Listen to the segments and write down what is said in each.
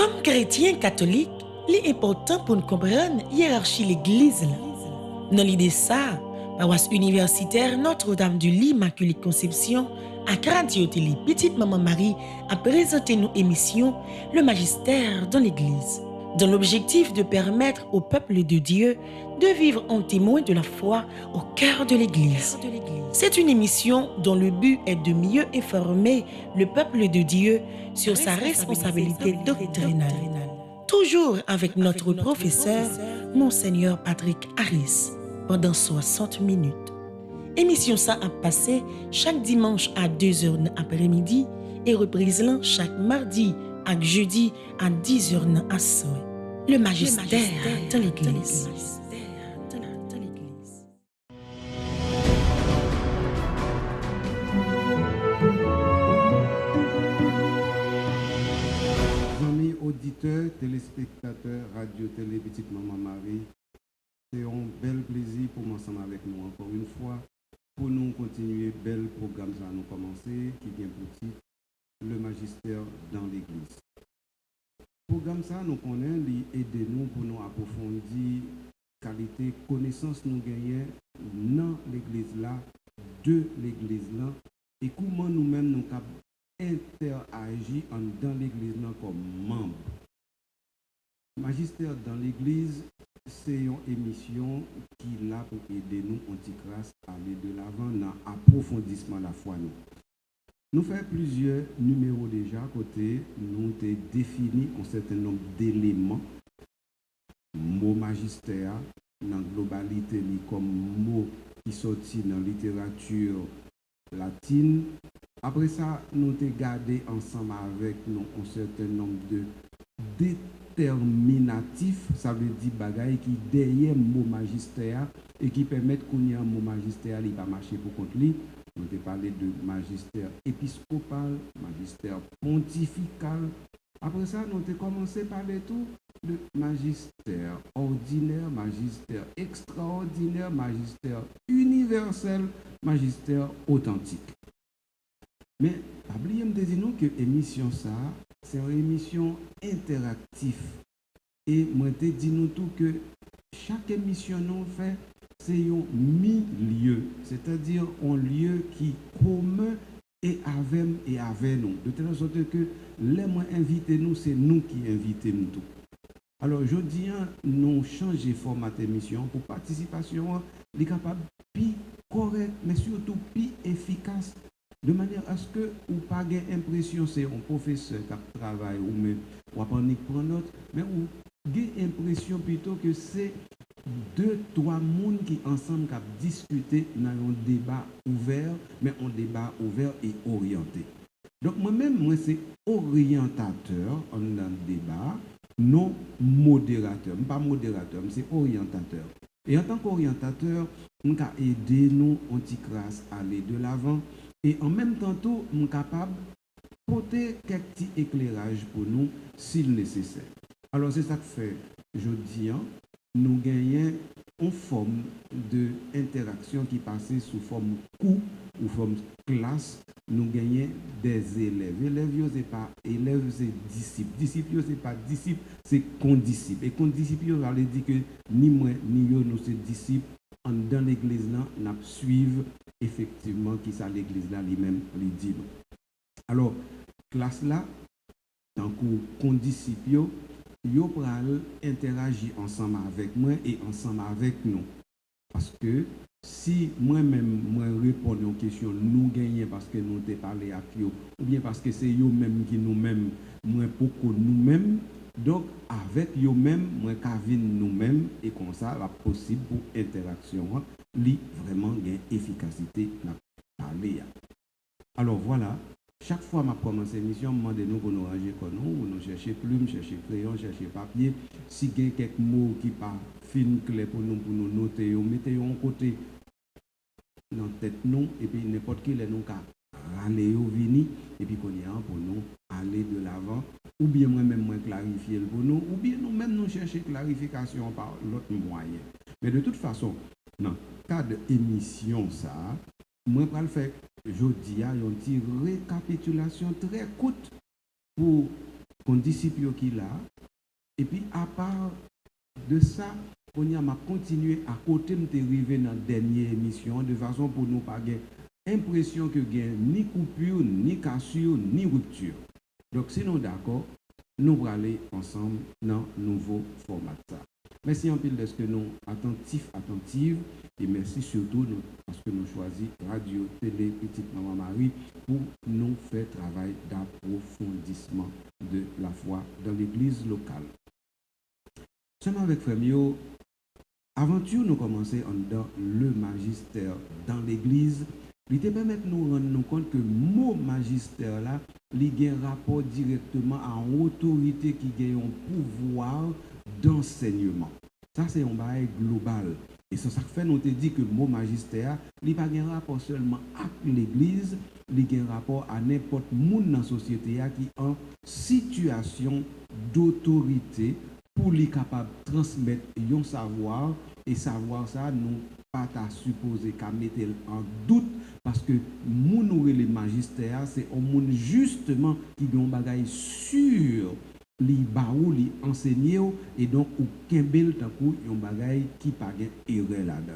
Comme chrétien catholique, il est important pour nous comprendre la hiérarchie de l'Église. Dans l'idée ça, paroisse universitaire Notre-Dame de l'Immaculée Conception à Radio Télé Petite Maman Marie a présenté nos émissions Le Magistère dans l'Église, dans l'objectif de permettre au peuple de Dieu de vivre en témoin de la foi au cœur de l'Église. C'est une émission dont le but est de mieux informer le peuple de Dieu sur sa responsabilité doctrinale. Toujours avec notre professeur, Monseigneur Patrick Harris, pendant 60 minutes. Émission ça a passé chaque dimanche à 2h après-midi et reprise là chaque mardi à jeudi à 10h à soir. Le magistère dans l'Église. Amis auditeurs, téléspectateurs, radio, télé, petite maman Marie, c'est un bel plaisir pour moi ensemble avec nous encore une fois, pour nous continuer bel programme ça nous commencer, qui vient pour titre Le Magistère dans l'Église. Programme ça nous connaît, il aide nous pour nous approfondir qualité, connaissance nous gagner dans l'Église là, de l'Église là, et comment nous-mêmes nous cap interagir dans l'Église là comme membre. Magistère dans l'Église, c'est une émission qui est là pour aider nous, anti-grâce, à aller de l'avant dans l'approfondissement de la foi. Nous faisons plusieurs numéros déjà, côté nous avons défini un certain nombre d'éléments, mots magistère, dans la globalité, comme mots qui sortent dans la littérature latine. Après ça, nous avons gardé ensemble avec nous un certain nombre de déterminatifs, ça veut dire bagaille qui derrière mot magistère et qui permettent qu'on y ait un mot magistère, il va marcher pour contre lui. Nous avons parlé de magistère épiscopal, magistère pontifical. Après ça, nous avons commencé par parler tout de magistère ordinaire, magistère extraordinaire, magistère universel, magistère authentique. Mais, oubliez de dire que l'émission ça, c'est une émission interactive. Et moi, je dis nous tout que chaque émission nous fait, c'est un milieu, c'est-à-dire un lieu qui est commun et avec nous. De telle sorte que les moins invités nous, c'est nous qui invitons nous tout. Alors, je dis, nous changer format d'émission pour participation, les capables plus correct, mais surtout plus efficace. De manière à ce que vous n'avez pas l'impression que c'est un professeur qui travaille ou même ou prend note, mais vous avez l'impression plutôt que c'est deux, trois personnes qui ensemble qui discutent dans un débat ouvert, mais un débat ouvert et orienté. Donc moi-même, moi c'est orientateur dans le débat, non modérateur. Pas modérateur, mais c'est orientateur. Et en tant qu'orientateur, on peut aider nous, anti-grâce, à aller de l'avant. Et en même temps, nous sommes capables de porter quelques petits éclairages pour nous, s'il nécessaire. Alors, c'est ça que fait, je dis, nous gagnons une forme d'interaction qui passe sous forme cours ou forme classe. Nous gagnons des élèves. Élèves, ce n'est pas élèves, c'est disciples. Disciples, ce n'est pas disciples, c'est condisciples. Et condisciples, on va dire que ni moi, ni eux, nous sommes disciples. Dans l'église, nous suivons effectivement qui ça l'église là lui-même lui dit. Alors, classe là, tant que condisciples, yo pral interagir ensemble avec moi et ensemble avec nous. Parce que si moi-même moi réponds aux questions, nous gagnons parce que nous t'ai parlé avec eux, ou bien parce que c'est eux-mêmes qui nous-mêmes, moi pour nous-mêmes. Donc, avec eux-mêmes, moi, Kavin nous-mêmes, et comme ça, la possible pour interaction, li vraiment gain efficacité dans parler. Alors voilà, chaque fois que je commence l'émission, demandez-nous pour nous ranger comme nous chercher plume, chercher crayon, chercher papier. Si il y a quelques mots qui pas fin clair pour nous noter, mettez-les en côté dans la tête nous, et puis n'importe qui les nous râler au vini, et puis qu'on y a pour nous aller de l'avant. Ou bien moi-même, moi clarifier pour nous, ou bien nous-mêmes, nous chercher clarification par l'autre moyen. Mais de toute façon, dans le cadre d'émission, ça, moi, je vais le faire, je dis, il y a une petite récapitulation très courte pour qu'on disciple qui là, et puis à part de ça, on a continué à côté de arriver dans la dernière émission de façon pour nous pas avoir impression que gain ni coupure, ni cassure, ni rupture. Donc si nous d'accord, nous allons aller ensemble dans le nouveau format. Merci en pile de ce que nous attentives, et merci surtout parce que nous choisissons Radio Télé Petite Maman Marie pour nous faire travail d'approfondissement de la foi dans l'église locale. Seulement avec Frémio, aventure nous commencer dans le magistère dans l'église. Il te permet de nous rendre compte que le mot magistère là, il a un rapport directement à une autorité qui a un pouvoir d'enseignement. Ça, c'est un bail global. Et ça fait nous te dit que le mot magistère, il n'a pas un rapport seulement avec l'église, il a un rapport à n'importe qui dans la société qui est en situation d'autorité pour les capable de transmettre un savoir, et savoir ça, nous pas qu'à supposer qu'à mettre en doute, parce que nous, les magistères, c'est un monde justement qui a un bagage sûr, li baou, li enseigné, et donc, ou kembel tant coup, un bagage qui pas erreur là-dedans.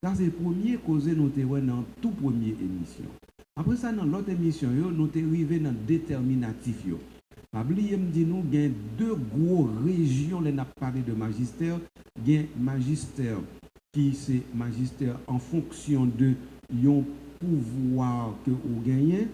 Ça, c'est le premier cause nous avons dans toute première émission. Après ça, dans l'autre émission, nous avons arrivé dans le déterminatif. Oubliez me dit nous, il y a deux gros régions, les n'a parlé de magistère. Il y a magistère qui c'est magistère en fonction de yon pouvoir que vous gagnez,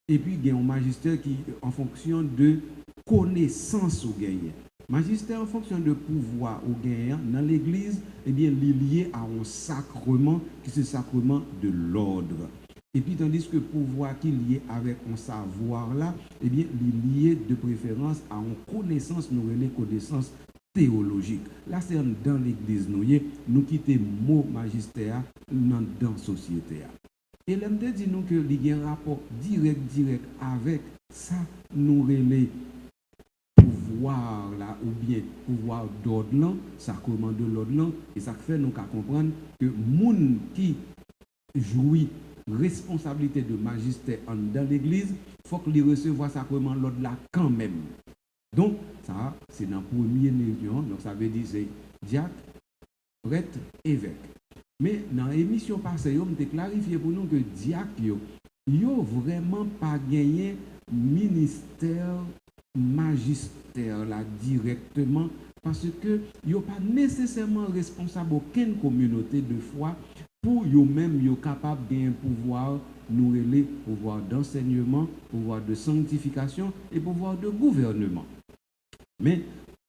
et puis il y a un magistère qui en fonction de connaissance vous gagnez. Magistère en fonction de pouvoir ou gagnez dans l'église, eh bien, lié à un sacrement qui est le sacrement de l'ordre. Et puis, tandis que pouvoir qui est lié avec un savoir là, eh bien, lié de préférence à une connaissance, nous relais connaissance théologique. Là, c'est dans l'église, nous quittons le mot magistère dans la société. Et l'MD dit nous que il y a un rapport direct avec ça, nous relais pouvoir là, ou bien pouvoir d'ordre là, sacrement de l'ordre là, et ça fait nous qu'à comprendre que moun qui jouit responsabilité de magistère dans l'église, il faut qu'il recevoir sacrement l'ordre là quand même. Donc, ça, c'est dans la première réunion, donc ça veut dire c'est diacre, prêtre, évêque. Mais dans l'émission passée, on a clarifié pour nous que diacre, yo vraiment pas gagné ministère magistère là directement, parce que yo pas nécessairement responsable aucune communauté de foi pour eux-mêmes yo capable d'un pouvoir nous relayer pouvoir d'enseignement, pouvoir de sanctification et pouvoir de gouvernement. Mais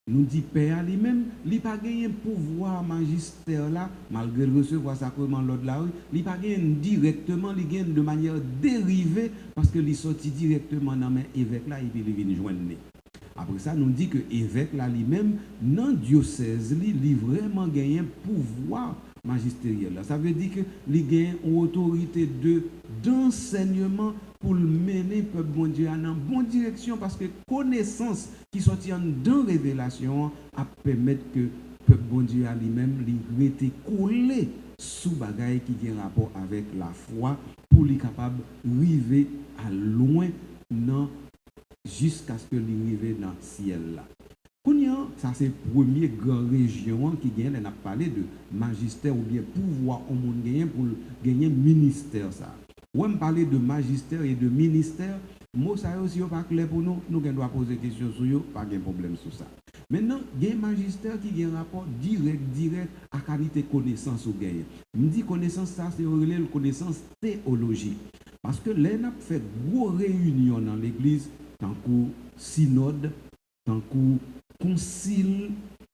nous dit Père lui-même, il n'a pas gagné un pouvoir magistère là, malgré le recevoir sacrement l'ordre là, il n'a pas gagné directement, il gagne de manière dérivée, parce qu'il est sorti directement dans l'évêque là, et puis il vient joindre. Après ça, nous dit que l'évêque là lui-même, dans le diocèse, il a vraiment gagné un pouvoir magistériel. Ça veut dire qu'il gagne une autorité d'enseignement pour mener le peuple bon Dieu dans une bonne direction, parce que connaissance qui sortit dans la révélation a permettre que le peuple bon Dieu à lui-même été collé sous bagaille qui a rapport avec la foi pour lui capable d'arriver à loin jusqu'à ce que l'arrive dans le ciel là. Ça c'est la première grande région qui gagne, on a parlé de magistère ou bien pouvoir au monde gagner pour gagner ministère ça. Ou on parler de magistère et de ministère, moi ça aussi pas clair pour nous, nous devons poser des questions sur eux, pas de problème sur ça. Maintenant, il y a un magistère qui a un rapport direct à la qualité de connaissance au gagne. Je dis connaissance ça c'est une connaissance théologique. Parce que là on a fait gros réunions dans l'église, tant que synode, tant que concile,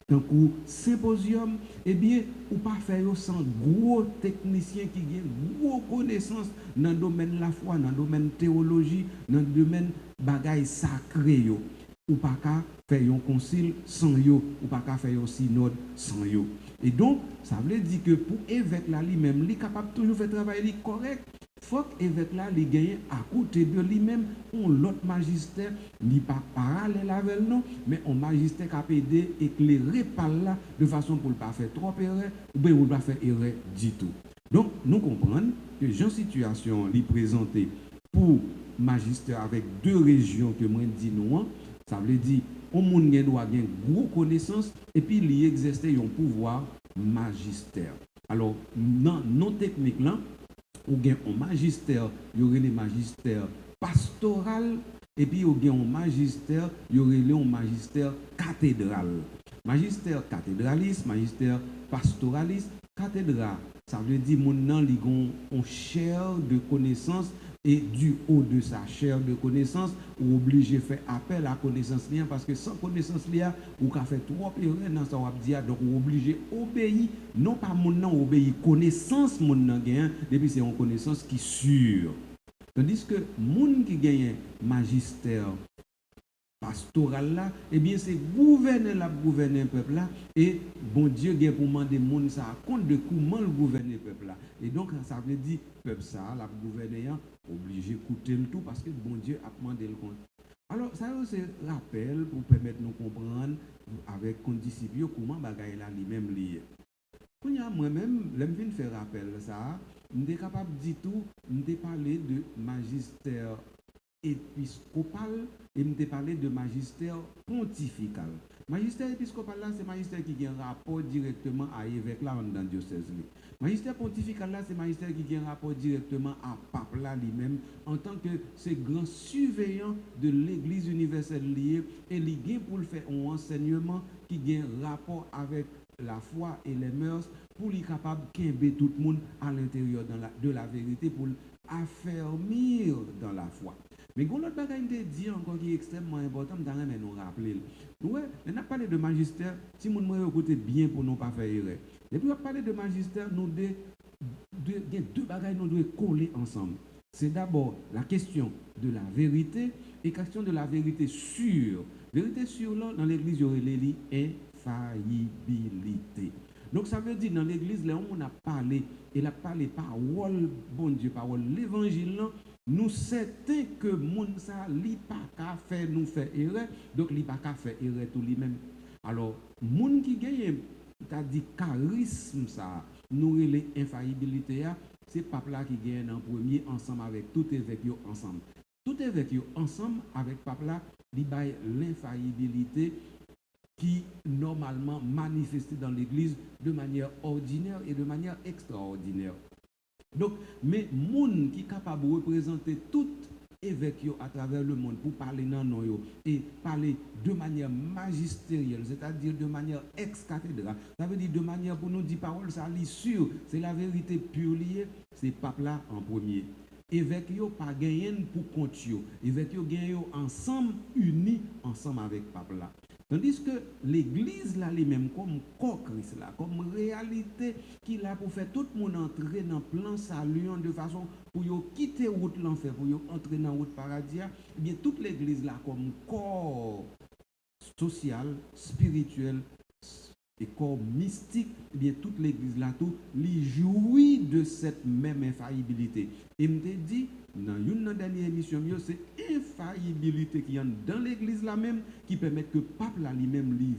tant que symposium, eh bien, ou pas faire sans gros techniciens qui ont gros connaissances dans le domaine de la foi, dans le domaine de la théologie, dans le domaine de bagaille sacré. Ou pas qu'à faire un concile sans yo, ou pas qu'à faire un synode sans yo. Et donc, ça veut dire que pour l'évêque là lui-même, il est capable de toujours faire travail correct. Il faut que l'évêque là, il gagne à côté de lui-même l'autre magistère, n'est pas parallèle avec nous, mais un magistère qui a aidé éclairer par là, de façon pour ne pas faire trop erreur, ou bien pour ne pas faire erreur du tout. Donc, nous comprenons que Jean Situation est présenté pour magistère avec deux régions que moi dis nous, Ça veut dire, on monde doit avoir une grosse connaissance et puis il existe un pouvoir magistère. Alors, dans nos techniques là, ou bien un magistère, il y aurait les magistères pastoral et puis il y a un magistère, il y aurait un magistère cathédral. Magistère cathédraliste, magistère pastoraliste, cathédrale, ça veut dire mon nan li gon on chair de connaissance et du haut de sa chair de connaissance ou obligé faire appel à connaissance liée parce que sans connaissance liée ou ka fait trop erreur dans ça on dire donc ou obligé obéir non pas mon nan obéir connaissance mon nan gain depuis c'est une connaissance qui sûre tandis que moun qui gagne magistère pastoral là, eh bien c'est gouverner le peuple là et bon Dieu vient pour demander monde ça compte de comment le gouverner le peuple là. Et donc ça veut dire peuple ça la gouverner obligé d'écouter le tout parce que bon Dieu a demandé le compte. Alors ça c'est rappel pour permettre nous comprendre avec condisciples comment bagaille là lui-même lié. Quand moi-même, je viens faire rappel ça, je suis capable de dire tout, je parler de magistère épiscopal et me parler de magistère pontifical. Magistère épiscopal là, c'est magistère qui a un rapport directement à l'évêque là dans le diocèse. Magistère pontifical là, c'est magistère qui a un rapport directement à pape là lui-même en tant que c'est grand surveillant de l'église universelle liée et lié pour le faire un enseignement qui a un rapport avec la foi et les mœurs pour être capable de tout le monde à l'intérieur de la vérité pour affermir dans la foi. Mais l'autre bagage dit encore qui est extrêmement important, dans la nous rappeler. Ouais, on a parlé de magistère, si mon moyen écouter bien pour ne pas faire erreur. Et puis on a parlé de magistère, nous deux bagages nous devons coller ensemble. C'est d'abord la question de la vérité et la question de la vérité sûre. Vérité sûre là, dans l'église, il y aurait l'infaillibilité. Donc ça veut dire dans l'église, là on a parlé, il a parlé parole, bon Dieu, parole, l'évangile là. Nous certains que moun ça li pas qu'à faire nous faire erreur donc li pas qu'à faire erreur tout lui-même. Alors moun qui gagne t'a dit charisme ça nous les infaillibilité c'est pape là qui gagne en premier ensemble avec tout évêque yo ensemble. Tout évêque yo ensemble avec pape là li bail l'infaillibilité qui normalement manifestée dans l'église de manière ordinaire et de manière extraordinaire. Donc, mais moun qui est capable de représenter tout évêque à travers le monde pour parler dans nous et parler de manière magistérielle, c'est-à-dire de manière ex-cathédrale, ça veut dire de manière pour nous dire parole, ça lit sûr, c'est la vérité pure liée, c'est pape là en premier. Évêque yo pas gagné pour compte yo, évêque yo gagné ensemble, unis ensemble avec pape là. Tandis que l'église là lui-même comme corps Christ là, comme réalité qui là pour faire tout le monde entrer dans le plan salut de façon pour yo quitter route l'enfer, pour yo entrer dans route paradis, eh bien toute l'église là comme corps social, spirituel et corps mystique, eh bien toute l'église là tout lui jouit de cette même infaillibilité. Et me dit dans une dernière émission, c'est infaillibilité qui est dans l'église là même qui permet que le pape là lui-même lui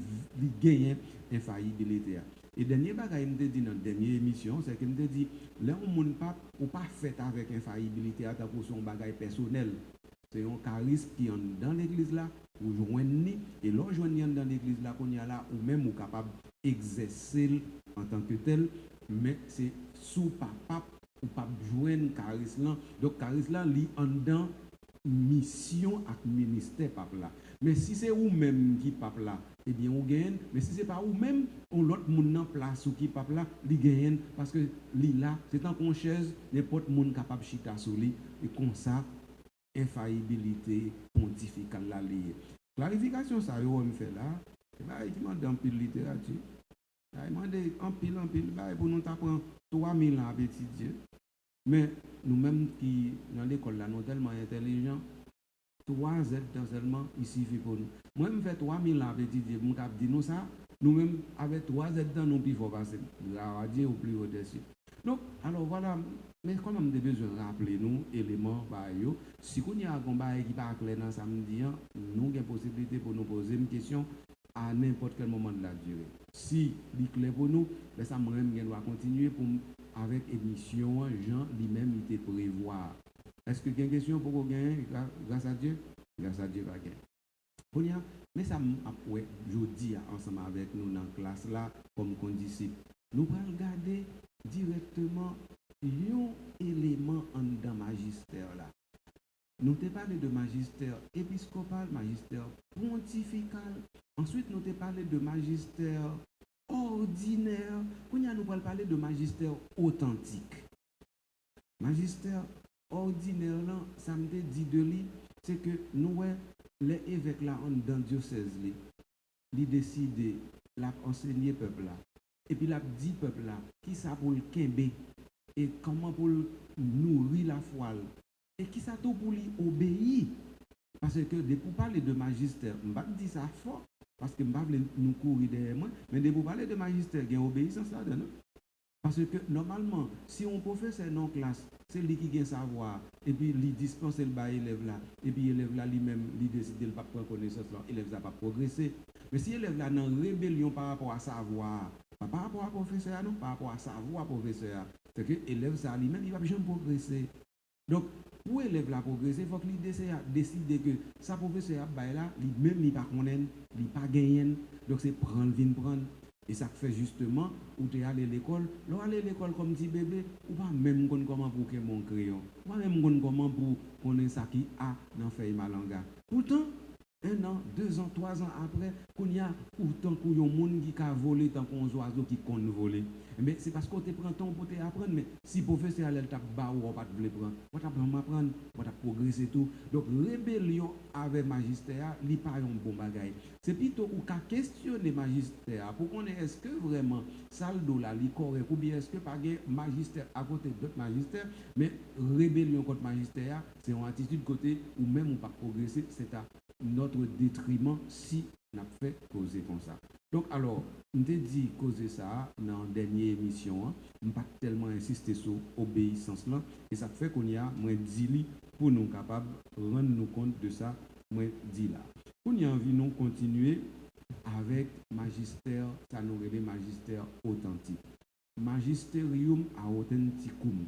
gagne infaillibilité. Et dernier bagage me dit dans la dernière émission, c'est qu'il me dit là on monde pape ou pas fait avec infaillibilité à pour son bagage personnel. C'est un charisme qui est dans l'église là, ou joindre et l'on joindre dans l'église là qu'on y a là ou même ou capable d'exercer en tant que tel, mais c'est sous pape ou pas joindre charisme là. Donc charisme là li en dans mission et ministère pape là. Mais si c'est ou même qui pape là, eh bien on gagne, mais si c'est pas ou même on l'autre monde en place ou qui pape là, li gagne parce que li là, c'est en qu'on chaise n'importe monde capable chita sur lui et comme ça infaillibilité pontificale là liée. Clarification ça yo on fait là, bah il demande en pile littérature. Il demande en pile bah pour nous t'apprendre 3000 ans à étudier. Mais nous-mêmes qui dans l'école là nous tellement intelligents 3 Z dans seulement il suffit pour nous. Moi je fais 3000 ans à étudier, mon cap dit nous ça, nous-mêmes avec 3 Z dans nous plus fort passer. La dire au plus au-dessus. Donc alors voilà. Mais quand on a besoin de rappeler nous éléments si on y a un combat qui pas clair dans samedi, nous avons possibilité pour nous poser une question à n'importe quel moment de la durée. Si c'est clair pour nous, ça doit continuer pour avec émission Jean lui-même il te prévoir. Est-ce que il y a une question pour vous gagner grâce à Dieu? Grâce à Dieu va gagner. Mais ça après je dis ensemble avec nous dans la classe là comme condisciple. Nous allons regarder directement un élément en dans magistère là. Nous t'ai parlé de magistère épiscopal, magistère pontifical. Ensuite, nous t'ai parlé de magistère ordinaire. Nous allons parler de magistère authentique. Magistère ordinaire, là, ça me dit de lui, c'est que nous, les évêques là, dans le diocèse, ils décident d'enseigner le peuple là. Et puis, il dit peuple là, qui ça pour le quimber et comment pour nourrir la foi. Et qui ça tout pour lui obéir. Parce que pour parler de magistère, je ne vais pas dire ça fort, parce que je ne vais pas nous courir derrière moi, mais pour parler de magistère, il y a une obéissance là-dedans. Parce que normalement, si on professeur non classe, c'est lui qui a savoir, et puis il dispense le bas élève là, et puis l'élève là lui-même, il décide de ne pas prendre connaissance là, l'élève n'a pas progressé. Mais si l'élève là dans rébellion par rapport à savoir, pas par rapport à professeur, non, par rapport à savoir professeur, c'est que l'élève ça lui-même, il ne va jamais progresser. Donc, pour l'élève la progresser, il faut que l'idée décide que sa professeur là, lui-même, il ne pas connaître, il ne pas gagner. Donc, c'est prendre, prendre. Et ça fait justement, où tu es allé à l'école, là, aller à l'école comme petit bébé, ou pas même comment pour que mon crayon, ou pas même comment pour connaître ça qui a dans feuille malanga. Pourtant, 1 an, 2 ans, 3 ans après, qu'on y a autant qu'il y a un monde qui a volé tant qu'on oiseau qui compte voler. Mais c'est parce qu'on te prend temps pour t'apprendre. Mais si le professeur a t'a bas ou pas te prendre, on t'apprend à apprendre, on t'a progresser tout. Donc rébellion avec magistère, il pas un bon bagage. C'est plutôt ou qu'à questionner magistère pour qu'on est-ce que vraiment saldo là li correct ou bien est-ce que pas magistère à côté d'autres magistères, mais rébellion contre magistère, c'est une attitude côté ou même on pas progresser, c'est à notre détriment si on a fait causer comme ça. Donc alors, on te dit causer ça dans la dernière émission, on pas tellement insister sur l'obéissance là, et ça fait qu'on y a moins dit pour nous capables de rendre nous compte de ça, moins dit là. On y a envie de continuer avec magistère, ça nous relève magistère authentique. Magisterium authenticum.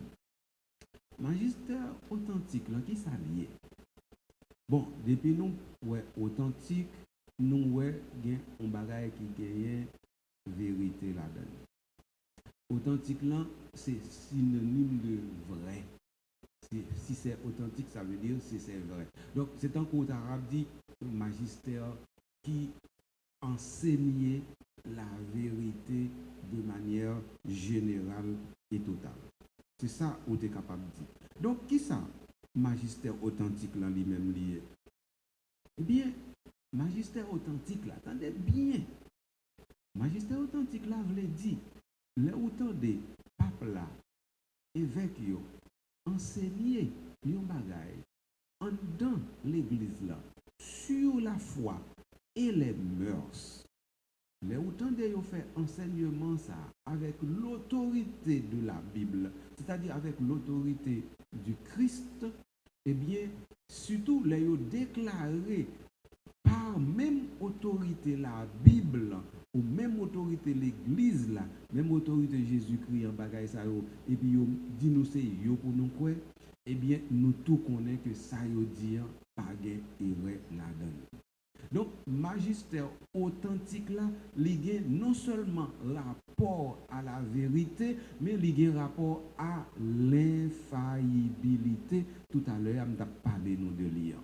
Magistère authentique, là, qui ça lié? Bon, depuis nous, ouais, authentique, nous, ouais, gain un bagage qui gagne vérité là-dedans. Authentique, là, c'est synonyme de vrai. Si c'est authentique, ça veut dire si c'est vrai. Donc, c'est un côté arabe dit magistère qui enseignait la vérité de manière générale et totale. C'est ça où tu es capable de dire. Donc, qui ça? Magistère authentique là lui-même lié. Eh bien, magistère authentique là, attendez bien. Magistère authentique là voulait dire, les autant des papes là, évêques yo, enseigner yon bagay en dans l'église là, sur la foi et les mœurs. Les autant de yo fait enseignement ça avec l'autorité de la Bible, c'est-à-dire avec l'autorité du Christ, eh bien, surtout les yo déclaré par même autorité la Bible ou même autorité l'église là, même autorité Jésus-Christ en bagaille ça yo, et puis yo dit nous c'est yo pour nous quoi, eh bien nous tout connaissons que ça yo dit pas gain erreur là-dedans. Donc, magistère authentique là, il y a non seulement rapport à la vérité, mais il y a rapport à l'infaillibilité. Tout à l'heure, on a parlé de lire.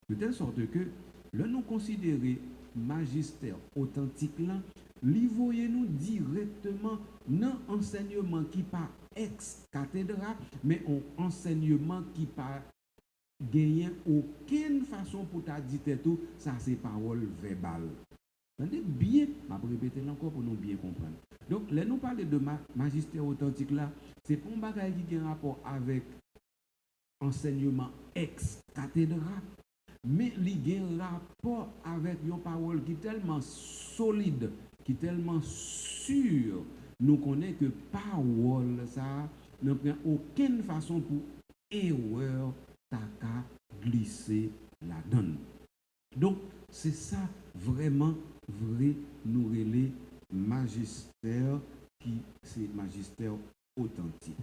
De telle sorte que, là, nous considérons magistère authentique là, voyez-nous directement dans enseignement qui pas ex cathédrale, mais un enseignement qui pas gagner aucune façon pour ta dire tout, ça c'est parole verbale. Attendez bien, je vais répéter encore pour nous bien comprendre. Donc, là, nous parlons de magistère authentique là, c'est pour un bagage qui a un rapport avec enseignement ex-cathédrale, mais il y a un rapport avec une parole qui est tellement solide, qui est tellement sûre, nous connaissons que parole, ça, n'a aucune façon pour erreur t'as glisser la donne. Donc, c'est ça vraiment vrai nous relais magistère qui c'est magistère authentique.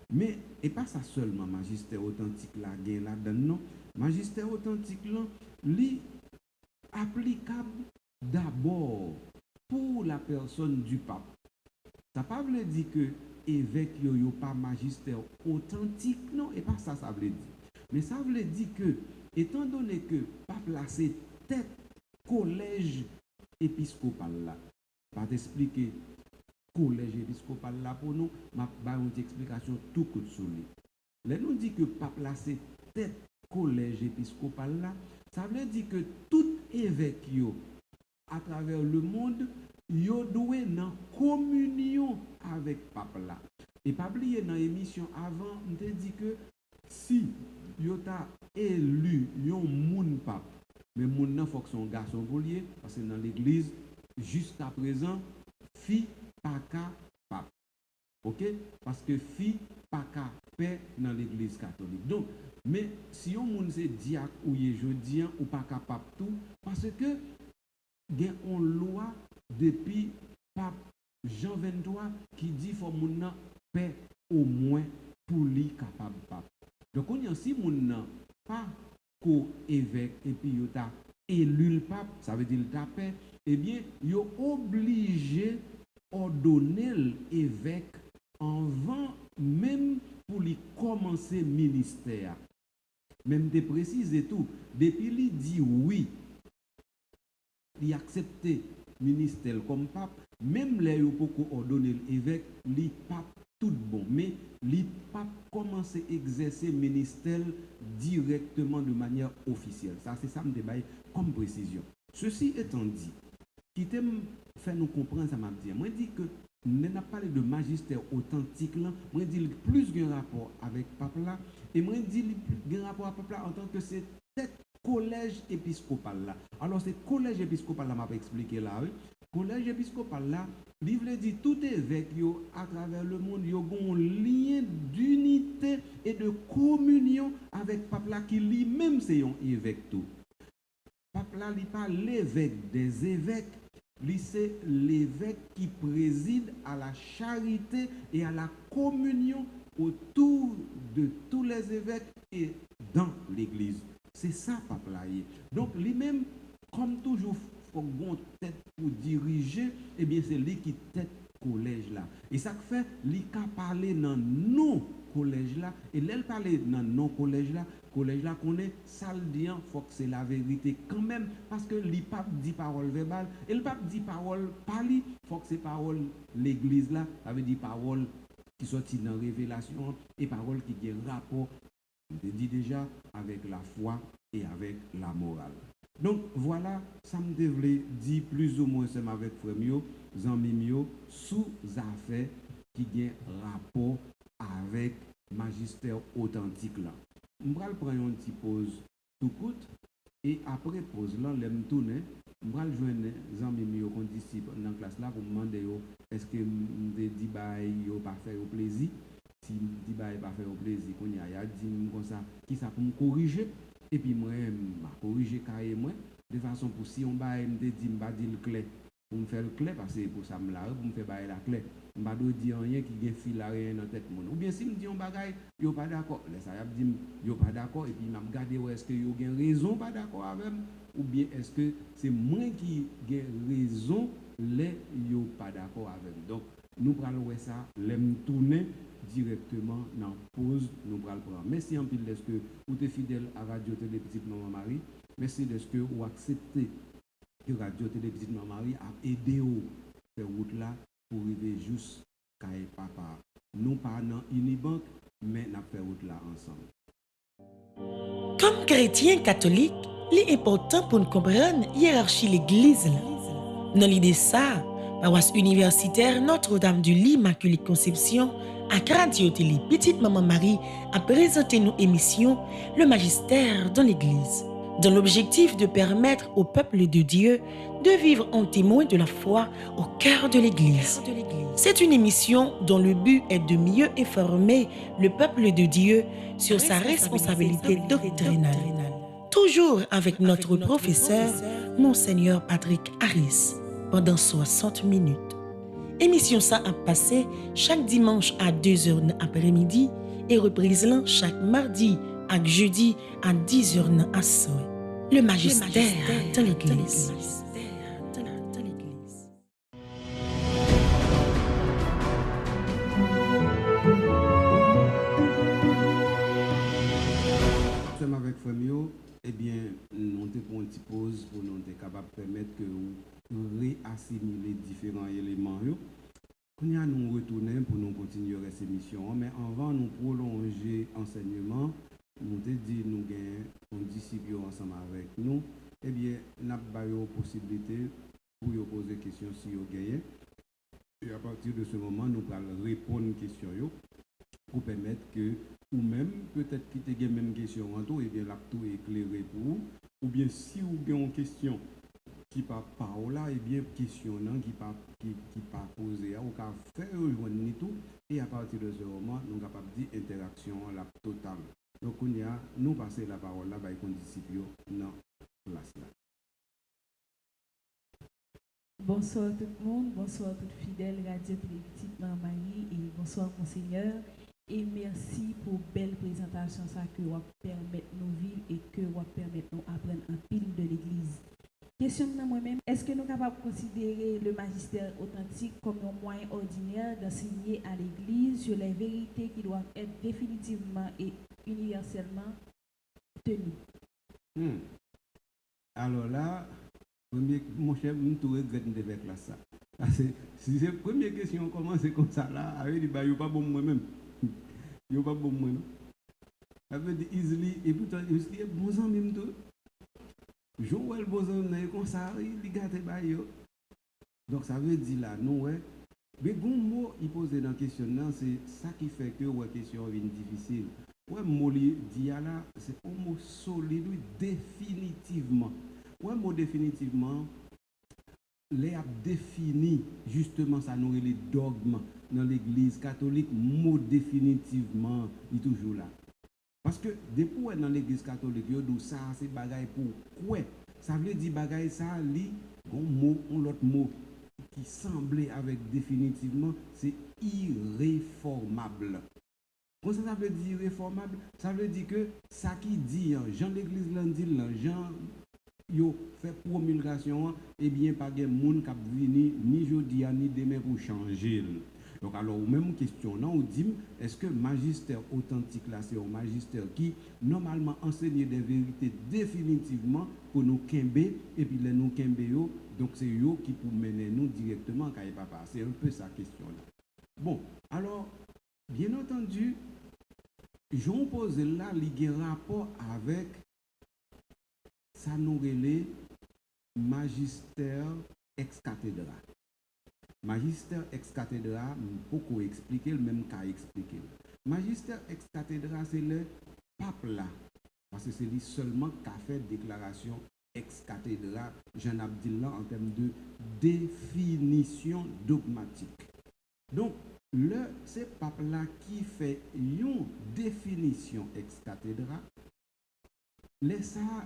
Mais et pas ça seulement magistère authentique la gain la donne non, magistère authentique là li applicable d'abord pour la personne du pape. Ça ne veut pas dire que évêque yo pas magistère authentique, non, et pas ça veut dire. Mais ça veut dire que, étant donné que pape là c'est tête collège épiscopal là, pas t'expliquer collège épiscopal là pour nous, m'a ba une explication tout coup de soleil. Là nous dit que pape là c'est tête collège épiscopal là, ça veut dire que tout évêque yo à travers le monde yo doué dans communion avec pape là. Et pas oublier dans l'émission avant, on te dit que si yo ta élu yon moun pape, mais moun nan faut que son garçon polier parce que dans l'église jusqu'à présent fille pas ka pape. OK? Parce que fille pas ka père dans l'église catholique. Donc mais si yon moun c'est diacre ou yé jodien ou pas ka pape tout parce que gen on loi depuis pape Jean 23 qui dit faut moun nan paix au moins pour li capable pape. Donc on y a si moun nan pas ko évêque et puis yo ta élu le pape, ça veut dire le ta paix, eh bien yo obligé ordonner l'évêque avant même pour lui commencer ministère. Même de préciser tout, depuis lui dit oui, il accepté ministère comme pape, même les yo poko ordonner l'évêque, li pape tout bon, mais li pape commence à exercer ministère directement de manière officielle. Ça c'est ça me débaille comme précision. Ceci étant dit, qui t'aime faire nous comprendre ça m'a dit. Moi dit que nous n'a parlé de magistère authentique là, moi dit plus un rapport avec pape là et moi dit un rapport avec pape là en tant que c'est tête collège épiscopal là. Alors c'est collège épiscopal là m'a pas expliqué là, oui. Collège épiscopal là, il veut dire tout évêque yo à travers le monde yo gon lien d'unité et de communion avec pape là qui lui-même c'est un évêque tout. Pape là il pas l'évêque des évêques, lui c'est l'évêque qui préside à la charité et à la communion autour de tous les évêques et dans l'église. C'est ça pape là. Donc lui-même comme toujours faut bon tête pour diriger, eh bien c'est lui qui tête collège là. Et ça fait lui qui parler dans nos collège là et l'elle parler dans nos collège là connaît ça le dit faut que c'est la vérité quand même parce que le pape dit parole verbale et le pape dit parole parli, faut que c'est parole l'église là, ça veut dire parole qui sorti dans révélation et parole qui a rapport je dis déjà avec la foi et avec la morale. Donc voilà, ça me devrait dire plus ou moins c'est avec frère mio, zanmi mio sous affaire qui a rapport avec magistère authentique là. On va prendre une petite pause tout court et après pause là, l'aime tourner, on va joindre zanmi mio qu'on disciple dans la classe là pour me demander est-ce que me dit bail yo pas faire au plaisir. Si dit bail pas faire au plaisir qu'on y a dit comme ça qui ça pour me corriger. Et puis moi m'a corrigé carrément de façon pour si on bail me dit m'a dit le clé pour me faire le clé parce que pour ça me la pour me faire bailler la clé m'a do dire rien qui gain fil la rien dans tête mon ou bien si me dit on bagaille yo pas d'accord les ça y a dit yo pas d'accord et puis m'a regarder est-ce que yo gain raison pas d'accord avec ou bien est-ce que c'est moi qui gain raison les yo pas d'accord avec. Donc nous prenons ça l'aime tourner directement dans pause nous prenons prendre. Merci en pile d'être que vous êtes fidèle à Radio Télé Petite Maman Marie. Merci d'être que vous acceptez que Radio Télé Petite Maman Marie a aidé vous faire route là pour arriver juste qu'à papa. Nous pas dans Unibank mais n'a fait route là ensemble. Comme chrétien catholique, l'important pour nous comprendre la hiérarchie de l'église. Dans l'idée ça, paroisse universitaire Notre-Dame du Lit Immaculée Conception à Radio Télé Petite Maman Marie a présenté nos émissions Le Magistère dans l'Église, dans l'objectif de permettre au peuple de Dieu de vivre en témoin de la foi au cœur de l'Église. C'est une émission dont le but est de mieux informer le peuple de Dieu sur sa responsabilité doctrinale. Toujours avec notre professeur, Monseigneur Patrick Harris, pendant 60 minutes. Émission ça a passé chaque dimanche à 2h après-midi et reprise là chaque mardi à jeudi à 10h à soir. le magistère dans l'Église. Ensemble avec Fremio, eh bien, nous avons une petite pause pour nous être capables de permettre que vous réassimiler différents éléments. Nous allons nous retourner pour nous continuer cette émission. Mais avant de nous prolonger l'enseignement, nous avons dit nous avons un disciple ensemble avec nous. Eh bien, nous avons la possibilité pour vous poser des questions si vous gagnez. Et à partir de ce moment, nous allons répondre aux questions pour permettre que, ou même, peut-être qui te gagne même question en tout, et bien là, tout est éclairé pour vous. Ou bien, si vous avez une question qui pas là, et bien, question qui pas posée, ou qu'à faire rejoindre tout, et à partir de ce moment, nous sommes capables de dire interaction la totale. Donc, nous passons la parole là, avec un disciple dans la place là. Bonsoir tout le monde, bonsoir tout fidèle Radio Télévitique Marie et bonsoir Monseigneur. Et merci pour belle présentation ça que vous permettre nous vivre et que vous permettre nous apprendre en pile de l'Église. Question de moi-même, est-ce que nous sommes capables de considérer le magistère authentique comme un moyen ordinaire d'enseigner à l'Église sur les vérités qui doivent être définitivement et universellement tenues? Alors là, mon chef, je regrette de faire ça. Si c'est la première question, comment c'est comme ça là, avec les bails, pas bon moi-même. Il n'y a pas bon moi. Ça veut dire easily, et pourtant, il y a bon sang même tout. Joël Bozon, il comme ça, il gâte bail. Donc ça veut dire là, non, ouais. Mais bon mot, il pose dans la question, c'est ça qui fait que la question est difficile. Ouais, mot dit là, c'est un mot solide, définitivement. Ouais, mot définitivement, les a défini justement ça nous les dogmes dans l'église catholique, mot définitivement, il est toujours là. Parce que depuis dans l'église catholique, yo dit ça c'est bagaille pour quoi? Ça veut dire bagaille ça li un mot, un autre mot qui semblait avec définitivement, c'est irréformable. Quand ça veut dire irréformable, ça veut dire que ça qui dit Jean l'église dit Jean yo fait promulgation, et bien pas de monde qui venu ni jeudi ni demain pour changer. Donc alors même question on dit est-ce que magistère authentique là c'est un magistère qui normalement enseigne des vérités définitivement pour nous kembe et puis les nous kembe yo donc c'est yo qui pour mener nous directement quand il papa, c'est un peu sa question là. Bon, alors bien entendu j'en pose là il y a un rapport avec ça nous relève magistère ex cathedra. Magistère ex cathedra, beaucoup expliquer, le même cas expliquer. Magistère ex cathedra, c'est le pape là, parce que c'est lui seulement qui a fait déclaration ex cathedra, Jean Abdillah, en termes de définition dogmatique. Donc, c'est pape là qui fait une définition ex cathedra. Laisse ça,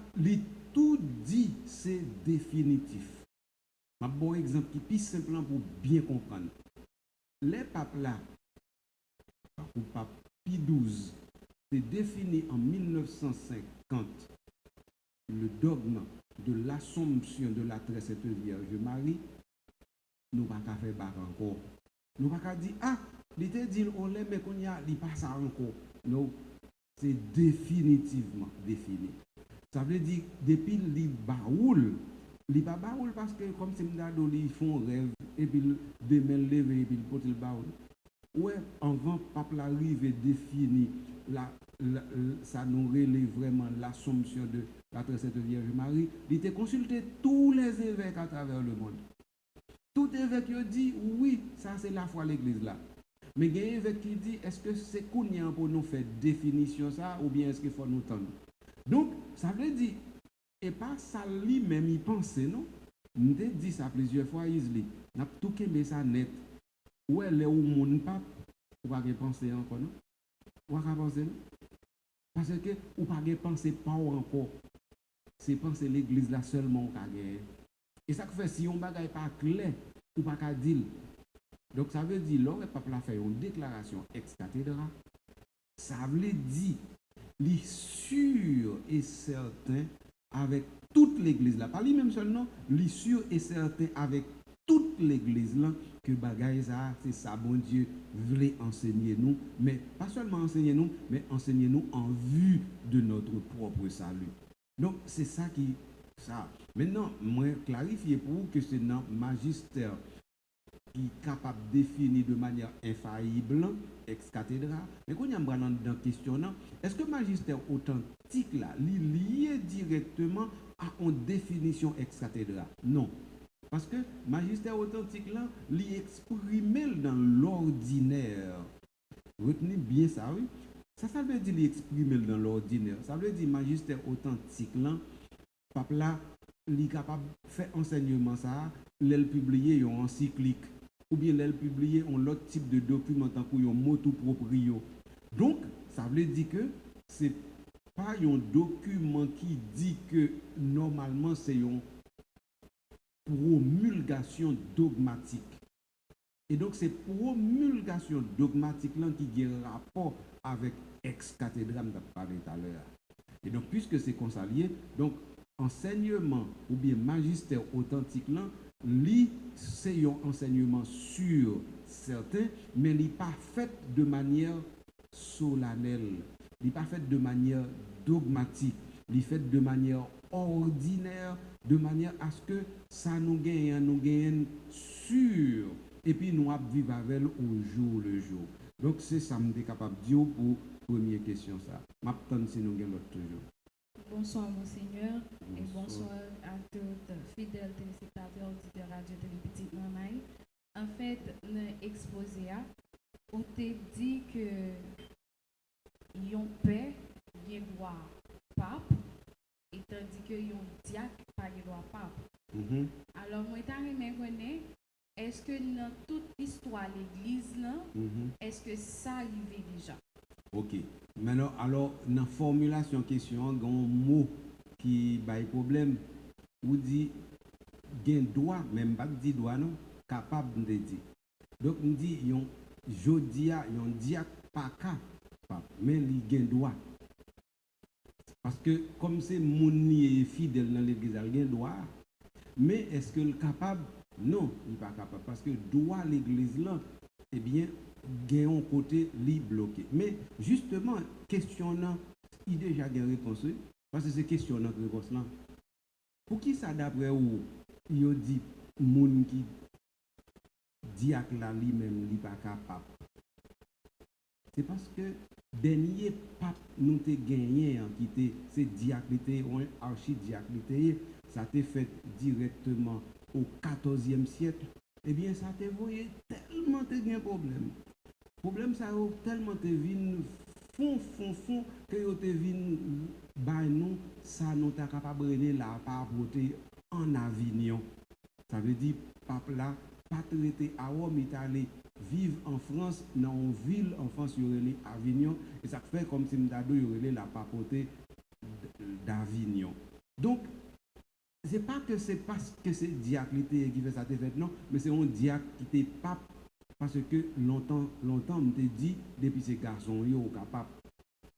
tout dit, c'est définitif. Un bon exemple qui est plus simplement pour bien comprendre. Les papes là, ou pape Pie XII, c'est défini en 1950 le dogme de l'Assomption de la très sainte Vierge Marie. Nous ne pouvons pas faire ça encore. Nous ne pouvons pas dire, ah, il était dit, on l'aime, mais qu'on y a, il passe ça encore. Non, c'est définitivement défini. Ça veut dire, depuis les baoul, les pas baoul parce que comme c'est m'dado, ils font rêve, et puis demain lever, et puis ils portent le baoul. Ouais, avant, pape l'arrive et définit, ça nous relève vraiment l'Assomption de la très sainte Vierge Marie. Il était consulté tous les évêques à travers le monde. Tout évêque qui dit, oui, ça c'est la foi l'église là. Mais il y a un évêque qui dit, est-ce que c'est qu'on pour nous faire définition ça, ou bien est-ce qu'il faut nous tendre? Donc, ça veut dire, et pas ça lui-même, il pense, non? Nous avons dit ça plusieurs fois, il dit, nous avons tout qu'aimé ça net. Où est-ce que mon pape, ou pas penser encore, non? Ou pas penser, non? Parce que, ou pas penser pas encore. C'est penser l'église là seulement, ou pas. Et ça fait, si on ne bagaille pas clair, ou pas dire. Donc, ça veut dire, lorsque le pape a fait une déclaration ex cathedra, ça veut dire, il est sûr et certain avec toute l'église là. Pas lui-même seulement, lui sûr et certain avec toute l'église là que bagaille ça, c'est ça, bon Dieu voulait enseigner nous, mais pas seulement enseigner nous, mais enseigner nous en vue de notre propre salut. Donc, c'est ça qui, ça. Maintenant, moi, clarifier pour vous que c'est dans le magistère qui est capable de définir de manière infaillible, ex cathedra, mais quand on y a dans question, est-ce que le magistère authentique là, lié directement à une définition ex cathedra? Non. Parce que magistère authentique là, l'exprimer dans l'ordinaire. Retenez bien ça, oui. Ça veut dire l'exprimer dans l'ordinaire. Ça veut dire magistère authentique là, pape là, il est capable de faire enseignement ça, l'elle publier en encyclique, ou bien l'elle publier en l'autre type de document tant qu'on mot tout proprio. Donc, ça veut dire que c'est pas un document qui dit que normalement c'est une promulgation dogmatique. Et donc, c'est promulgation dogmatique là qui a un rapport avec ex cathedra, je parlé tout à l'heure. Et donc, puisque c'est consalié, donc, enseignement ou bien magistère authentique là, c'est un enseignement sur certains, mais il n'est pas fait de manière solennelle, il n'est pas fait de manière dogmatique, il est fait de manière ordinaire, de manière à ce que ça nous gagne sûr, et puis nous vivons avec au jour le jour. Donc c'est ça que je suis capable de dire pour la première question. Ça. M'attends si nous avons l'autre toujours. Bonsoir, Monseigneur, et bonsoir à tous fidèles téléspectateurs de Radio Télé Petite Mamaï. En fait, dans l'exposé, on t'a dit que yon paix, yon droit pape, et tandis que yon diacre, pas yon droit pape. Alors, moi, je connais, est-ce que dans toute l'histoire de l'Église, est-ce que ça arrive déjà? Ok. Maintenant, alors, dans la formulation question, il y a un mot qui a un problème. Ou dit, gain droit, même pas dit droit, non, capable de dire. Donc, on dit, je dis, yon diacre pas capable, mais il gain droit. Parce que, comme c'est mon fidèle dans l'église, il gain droit. Mais est-ce que le capable? Non, il n'est pas capable. Parce que droit l'église là, eh bien, gagne un côté li bloqué. Mais justement, questionnant, il déjà une réponse, parce que c'est questionnant la réponse là. Pour qui ça d'après vous, il dit moun qui diacre là lui-même n'est pas capable? C'est parce que dernier pape nous te gagné qui était c'est diacre ou archidiacre, ça t'est fait directement au XIVe siècle. Eh bien, ça te voyé tellement te gain problème. Problème ça tellement te vin fond que te vin bay nous ça nous ta capable de la papoter en Avignon. Ça veut dire pape là pas traité à Rome, il est allé vivre en France, dans une ville en France, il y a Avignon, et ça fait comme si Mdado y a la papauté d'Avignon. Donc, c'est pas que c'est parce que c'est diacre qui fait ça fait non, mais c'est un diacre qui était pape parce que longtemps on te dit depuis ces garçons ils sont capables.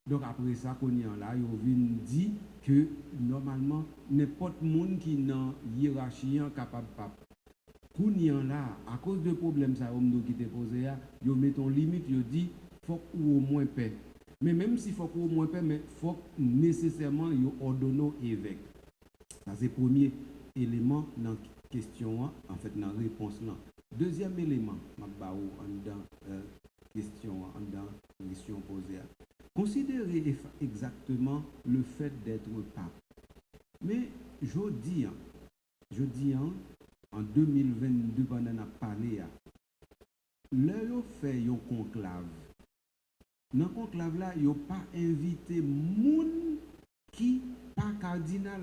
Donc après ça qu'on y en là, ils viennent dire que normalement n'importe monde qui dans hiérarchie capable pape. Qu'on y en là, à cause de problème ça qui te posé là, ils mettent en limite, ils disent faut ou au moins paix. Mais même s'il faut au moins paix, mais faut nécessairement ils ordonnent évêque. Ça c'est le premier élément dans la question, en fait dans la réponse là. Deuxième élément, dans la question posée. Considérez exactement le fait d'être pape. Mais je dis en 2022 pendant la parlé, leur fait un conclave. Dans le conclave là, ils n'ont pas invité moun qui pas cardinal.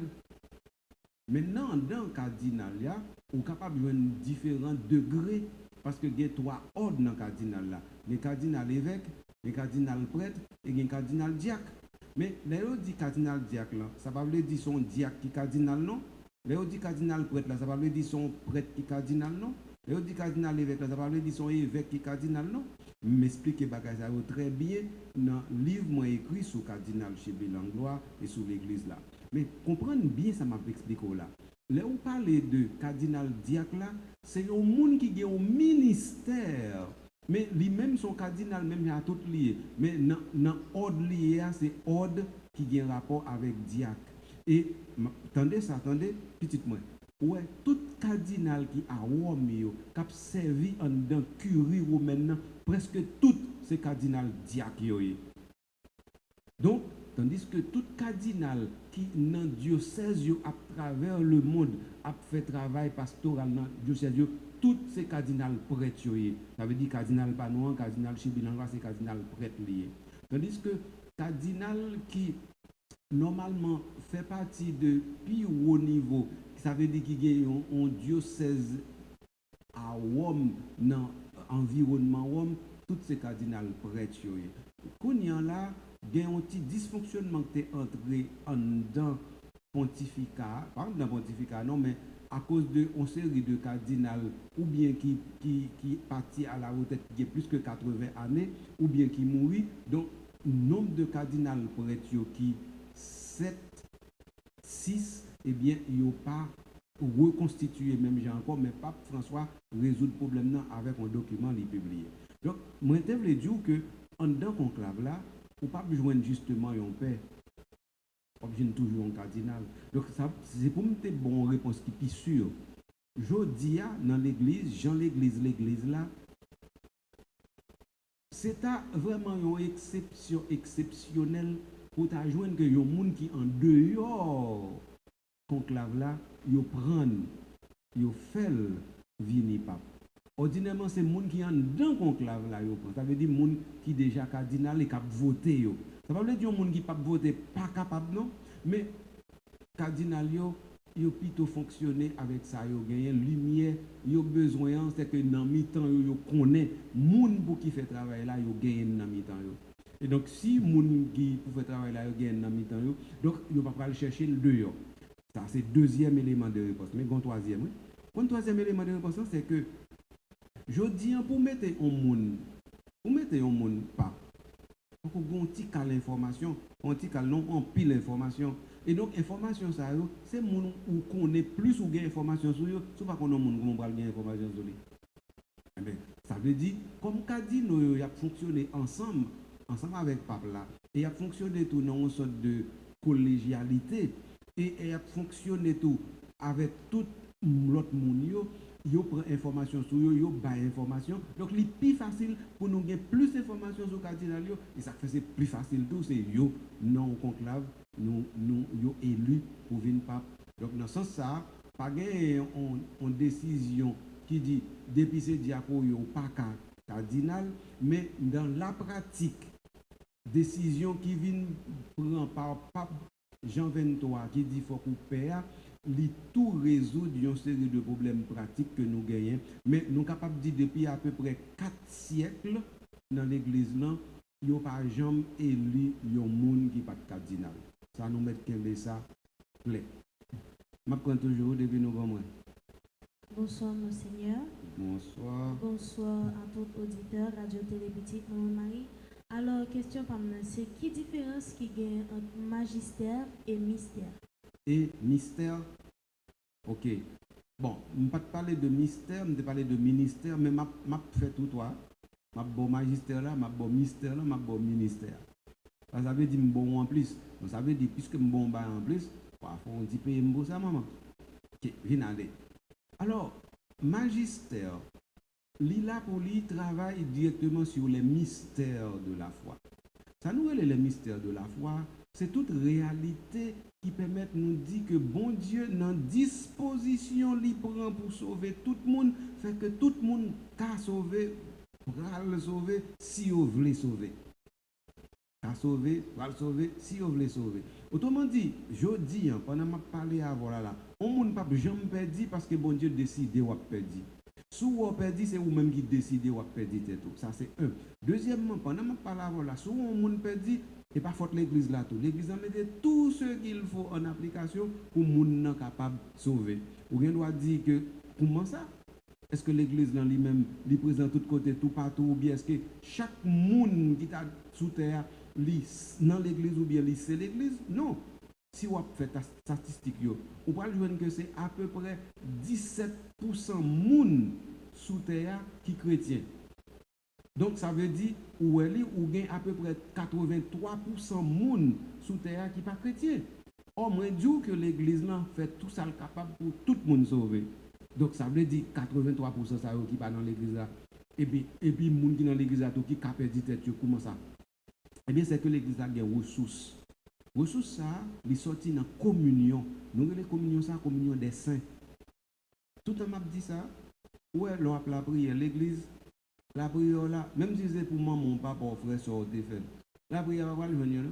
Maintenant, dans le cardinal, on est capable de différents degrés parce que il y a trois ordres dans le cardinal là. Les cardinal évêque, les cardinal prêtre et les cardinal diacre. Mais là, on dit cardinal diacre là, ça va veut dire son diacre qui cardinal non. Là, on dit cardinal prêtre là, ça va veut dire son prêtre qui cardinal non. Là, on dit cardinal évêque là, ça va veut dire son évêque qui cardinal non. M'expliquer bagage très bien dans le livre moi écrit sur cardinal chez Belanglois et sur l'église là. Mais comprenez bien ça m'a expliqué là. Là où parler de cardinal diacre là, c'est un monde qui a un ministère. Mais lui-même son cardinal même a tout lié. Mais dans ordre lié c'est ordre qui a un rapport avec diacre. Et attendez ça, attendez petite moi. Ouais, tout cardinal qui a Rome qui a servi en dans curie romaine, presque tout ces cardinal diacre. Donc, tandis que tout cardinal qui dans le diocèse à travers le monde a fait travail pastoral dans le diocèse, tous ces cardinal prêtres, ça veut dire cardinal Panouan, cardinal Chibilangwa, c'est cardinal prêtre lié. Tandis que cardinal qui normalement fait partie de plus haut niveau, ça veut dire qu'il y a un diocèse à Rome, dans l'environnement Rome, tous ces cardinal prêtres. Quand il y a là, il y a un petit dysfonctionnement qui est entré en dans pontificat, pas dans pontificat, non, mais à cause de une série de cardinals, ou bien qui partit à la retraite qui a plus que 80 années, ou bien qui mourit. Donc, nombre de cardinals prêtres qui 7, 6, eh bien, il n'y a pas reconstitué, même j'ai encore, mais Pape François résout le problème avec un document publié. Donc, moi, je veux dire que, en dans le conclave là, on ne peut pas joindre justement un père. On besoin toujours un cardinal. Donc, c'est pour me donner une bonne réponse qui est sûre. Je dis dans l'église, l'église là, c'est vraiment une exception exceptionnelle pour ta joindre que y a des gens qui en dehors conclave là, ils prennent, ils fait venir pape. Ordinairement, c'est les gens qui en dans conclave là, ça veut dire les gens qui déjà cardinal et qui voté. Ça veut dire que les gens qui ne peuvent voter pas capable non, mais cardinal yo plutôt fonctionner avec ça, yo gagné lumière, yo besoin c'est que dans mi-temps yo connaît moun pour qui fait travail là, yo gagne dans mi-temps yo. Et donc si moun qui pour faire travail là yo gagne dans mi-temps yo, donc yo pas aller chercher le dehors. Ça c'est deuxième élément de réponse. Mais gon troisième, oui. Gon troisième élément de réponse c'est que je dis pour mettre un monde pas pour qu'on petit cal l'information, on petit cal non on pile l'information. Et donc information ça c'est moun ou connaît plus ou gain information sur eux, soit pas qu'on a moun comment gain information sur lui. Eh bien, ça veut dire comme cardinaux y a fonctionné ensemble avec pape là et y a fonctionné tout dans une sorte de collégialité et y a fonctionné tout avec tout l'autre monde yo prend information sur yo ba information donc c'est plus facile pour nous gagner plus d'informations sur cardinal et ça fait c'est plus facile tout c'est yo non conclave nous yo élu pour venir pape donc dans ce sens ça pas gagner on décision qui dit depuis c'est diaco yo pas cardinal mais dans la pratique décision qui vient prendre par pape Jean 23 qui dit faut qu'on paie li tout résoudre une série de problèmes pratiques que nous gagnons. Mais nous sommes capables de dire depuis à peu près 4 siècles dans l'église, il n'y a pas jamais élu un monde qui n'est pas cardinal. Ça nous met ça clair. Je prends toujours depuis nous vraiment. Bonsoir, Monseigneur. Bonsoir. Bonsoir à tout auditeur, Radio Télé Petite Marie. Alors, question par moi, c'est qui différence qui gagne entre magistère et mystère? Et mystère, ok. Bon, je ne vais pas parler de mystère, je vais parler de ministère, mais je fais tout toi. Je vais bon magistère là, je vais bon mystère là, je vais bon ministère. Ça veut dire bon en plus. Ça veut dire puisque je bon en plus, il faut un petit peu de ça, maman. Ok, viens aller. Alors, magistère, là pour lui travaille directement sur les mystères de la foi. Ça nous est les mystères de la foi. C'est toute réalité qui permet de nous dire que bon Dieu, dans disposition libre pour sauver tout le monde, fait que tout le monde peut sauver, va le sauver si vous voulez sauver. Peut sauver, va le sauver si vous voulez sauver. Autrement dit, je dis, pendant que je parlais avant là, on ne peut pas jamais perdre parce que bon Dieu décide de perdre. Si vous perdez, c'est vous-même qui décidez de perdre tout. Ça, c'est un. Deuxièmement, pendant que je parlais avant là, si on perd, et pas faute l'église là tout. L'église a mis tout ce qu'il faut en application pour que les gens capable de sauver. Ou bien doit dire que comment ça? Est-ce que l'église dans lui-même lui présente tout côté, tout partout, ou bien est-ce que chaque monde qui est sous terre, dans l'église ou bien c'est l'église? Non. si on fait ta statistique, on va voir que c'est à peu près 17% moun sous terre qui chrétien. Donc ça veut dire ou gagne à peu près 83% moun sous terre qui pas chrétien. Or moi dis que l'église là fait tout ça capable pour tout le monde sauver. Donc ça veut dire 83% ça qui pas dans l'église là. Et puis moun qui dans l'église là qui capé dit tête comment ça. Eh bien c'est que l'église a des ressources. Ressources ça, les sorti dans communion. Nous les communion ça communion des saints. Tout le monde dit ça. Ouais, l'on a la prière l'église. La prière là, même si c'est pour maman, mon papa, mon frère, soeur, fait. La prière va le venir.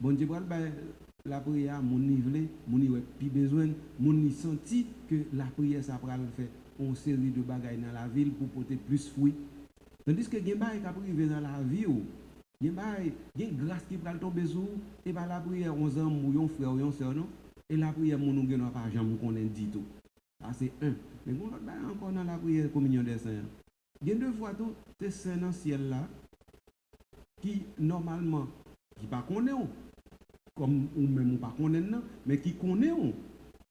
Bon Dieu, la prière, mon nivelé, mon niveau plus besoin, mon senti que la prière ça va le faire une série de bagages dans la ville pour porter plus de fruits. Tandis que gen bail qui privé dans la vie gen bail gen grâce qui va tomber sur et par la prière 11 ans ou un frère ou un sœur non et la prière mon nous gen pas jamais connaît dit tout. Ça c'est un. Mais on l'autre bail encore dans la prière communion des saints. Gen deux fois tout c'est saint dans ciel là qui normalement qui pas connaît comme ou même pas connaît non mais qui connaît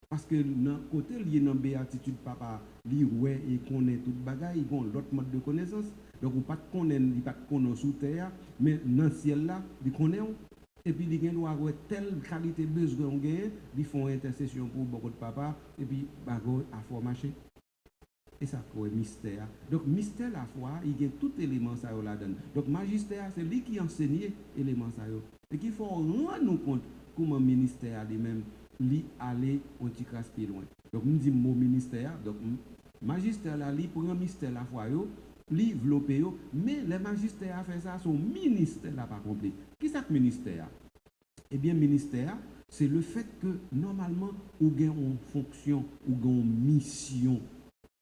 parce que dans côté lié dans béatitude papa li ouais et connaît tout bagaille ils ont l'autre mode de connaissance donc ou pas connaître il pas connaître sous terre mais dans ciel là il connaît et puis il doit avoir telle qualité besoin gain ils font intercession pour beaucoup de papa et puis bago à faut marcher et ça quoi mystère donc mystère la foi il y a tout élément ça là dedans donc magistère c'est lui qui enseigne élément ça et qu'il faut rendre nous compte comment ministère lui-même li aller on petit crasse plus loin donc me dit mon ministère donc magistère là li prend mystère la foi yo li développer yo mais les magistères a fait ça son ministère là pas complet qui ça que ministère eh bien ministère c'est le fait que normalement ou gain en fonction ou gain mission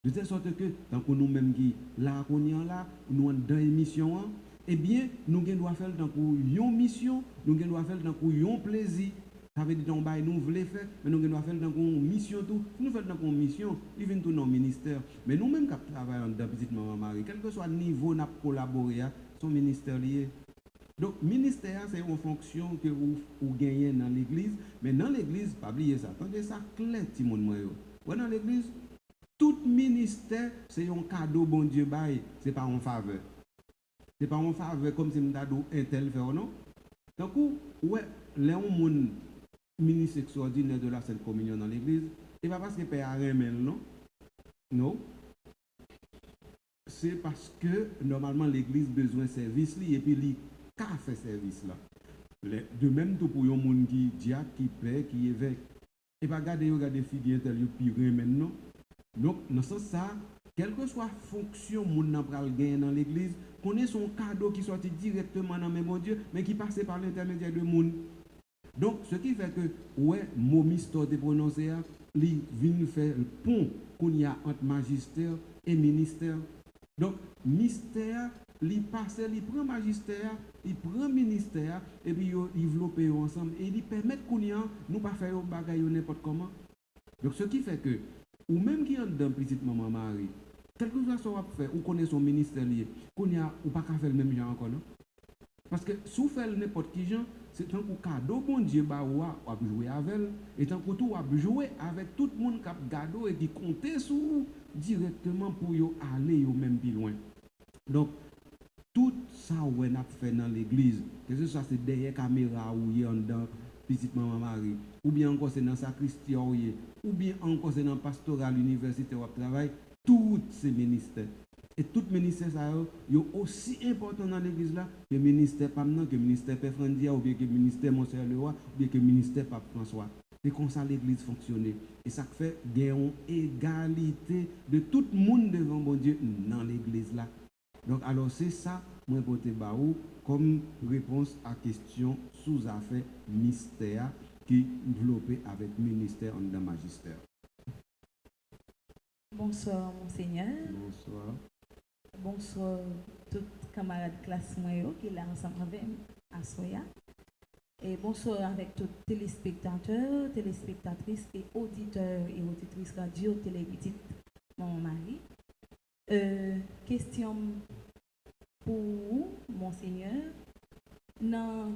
de telle sorte que tant que nous même qui là qu'on y là nous dans émission eh bien nous doit faire tant que une mission nous doit faire tant que un plaisir. Ça veut dire que nous voulons faire, mais nous devons faire une mission. Tout. Si nous faisons une mission, ils viennent tout dans le ministère. Mais nous-mêmes qui travaillons dans Petite Maman Marie, quel que soit le niveau où nous collaborons, son ministère lié. Donc, ministère, c'est une fonction que vous gagnez dans l'église. Mais dans l'église, pas oublier ça. Attendez ça clair, Timon Moyo. Dans l'église, tout ministère, c'est un cadeau, bon Dieu, ce n'est pas en faveur. Ce n'est pas en faveur comme si nous avons un tel fait ou non. Donc, ouais, les gens ministre extraordinaire de la Sainte Communion dans l'église, et pas parce que Père a rien, non? Non. C'est parce que normalement l'église a besoin de service et puis il a fait service là. De même tout pour les gens qui diacre, qui père, qui évêque. Et pas regarder figure tel puis rien maintenant. Donc dans ce sens ça, quelle que soit la fonction que nous avons gagner dans l'église, qu'on ait son cadeau qui sortit directement dans mes bon Dieu, mais qui passe par l'intermédiaire de monde. Donc, ce qui fait que, ouais, mon mystère de prononcer, il vient faire le pont qu'on y a entre magistère et ministère. Donc, mystère, il passe, il prend magistère, il prend ministère, et puis il développe ensemble, et il permet qu'on y a, nous pas faire des bagailles n'importe comment. Donc, ce qui fait que, ou même qui est dans Petite Maman Marie, quel que soit ce qu'on fait, ou connaît son ministère lié, qu'on y a, ou pas qu'à faire le même genre encore, non? Parce que si vous faites n'importe qui genre, c'est tant que cadeau bon Dieu bah ou a jouer avec et tant que tout a jouer avec tout le monde qui a gado et qui compter sur directement pour yo aller yo même plus loin. Donc tout ça on a fait dans l'église, que ce soit c'est derrière caméra ou y en dans Petite Maman Marie, ou bien encore c'est dans sacristie ou bien encore c'est dans pastoral université ou travail, tous ces ministères. Et tout ministère ça est aussi important dans l'église là que le ministère Pamnan, que le ministère Père Frandia, ou bien que le ministère Monseigneur Leroy, ou bien que le ministère Pape François. C'est comme ça l'église fonctionne. Et ça fait une égalité de tout le monde devant bon Dieu dans l'église là. Donc alors c'est ça, moi pour te baou comme réponse à question sous-affaire mystère qui développé avec ministère en dans magistère. Bonsoir Monseigneur. Bonsoir. Bonsoir tous camarades de classe moyo qui est là ensemble avec à Soya. Et bonsoir avec tous les téléspectateurs, téléspectatrices et auditeurs et auditrices radio, télé petite, mon mari. Question pour vous, Monseigneur. Dans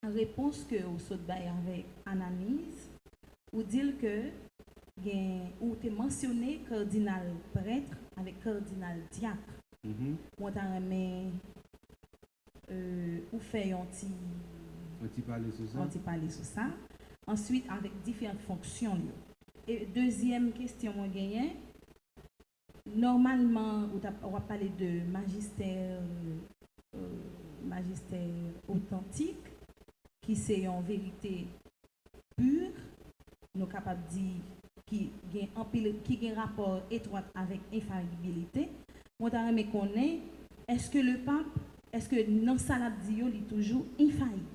en réponse que au saut avec analyse, ou dire que ou t'es mentionné cardinal prêtre avec cardinal diacre. Moi t'as remis ou fait un petit parler sur ça. Ensuite avec différentes fonctions. Et deuxième question moi gagné. Normalement on va parler de magistère authentique qui c'est en vérité pure, nous capables de dire qui a un rapport étroit avec infaillibilité. Moi, je me connais, est-ce que le pape, est-ce que dans salade il est toujours infaillible?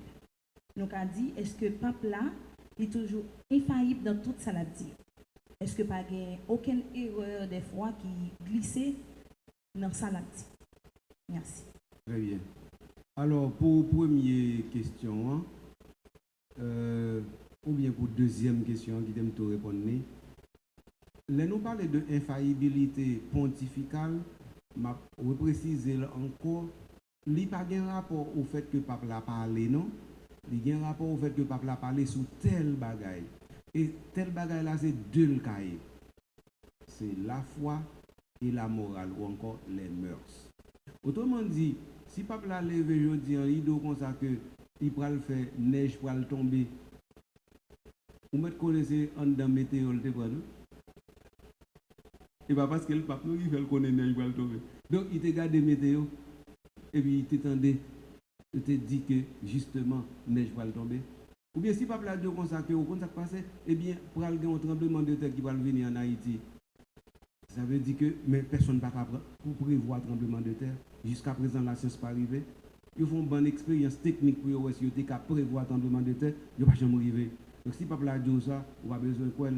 Nous avons dit, est-ce que le pape là, il est toujours infaillible dans toute salade? Est-ce que pas aucune erreur des fois qui glissait dans salade? Merci. Très bien. Alors, pour première question, ou bien pour deuxième question, qui t'aime te répondre, là, nous parlons de infaillibilité pontificale, je précise encore, il n'y a pas de rapport au fait que le pape l'a parlé, non? Il y a un rapport au fait que le pape l'a parlé sur tel bagaille. Et tel bagaille là, c'est deux cas. C'est la foi et la morale, ou encore les mœurs. Autrement dit, si le pape l'a levé aujourd'hui, il doit comme ça que il va le faire, neige va le tomber. Vous me connaissez en dans météo, le prendre. Et pas parce que le pape nous il fait le connaître neige va le tomber. Donc il te garde météo et puis il t'attendait, il te dit que justement neige va le tomber. Ou bien si le pape l'a dit comme ça que au contact passé, eh bien pour aller un tremblement de terre qui va venir en Haïti. Ça veut dire que mais personne ne va pas prévoir un tremblement de terre. Jusqu'à présent la science n'est pas arrivée. Ils font une bonne expérience technique pour voir si ils ont prévoir un tremblement de terre, ils ne vont pas jamais arriver. Donc si le pape l'a dit ça, on va besoin de quoi?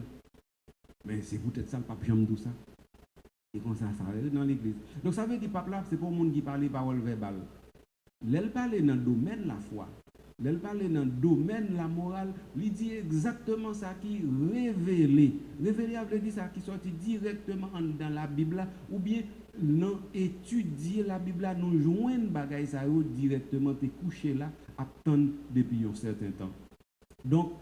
Mais c'est peut-être ça, le pape jamais dit ça. Et comme ça arrive dans l'église. Donc ça veut dire que le pape là, c'est pour le monde qui parle parole verbale. L'elle parle dans le domaine de la foi. L'elle parle dans le domaine de la morale. Il dit exactement ça qui révélé. Révélé veut dire ça qui sorti directement dans la Bible ou bien non étudier la Bible, nous joindre bagaille ça directement te coucher là attendre depuis un certain temps. Donc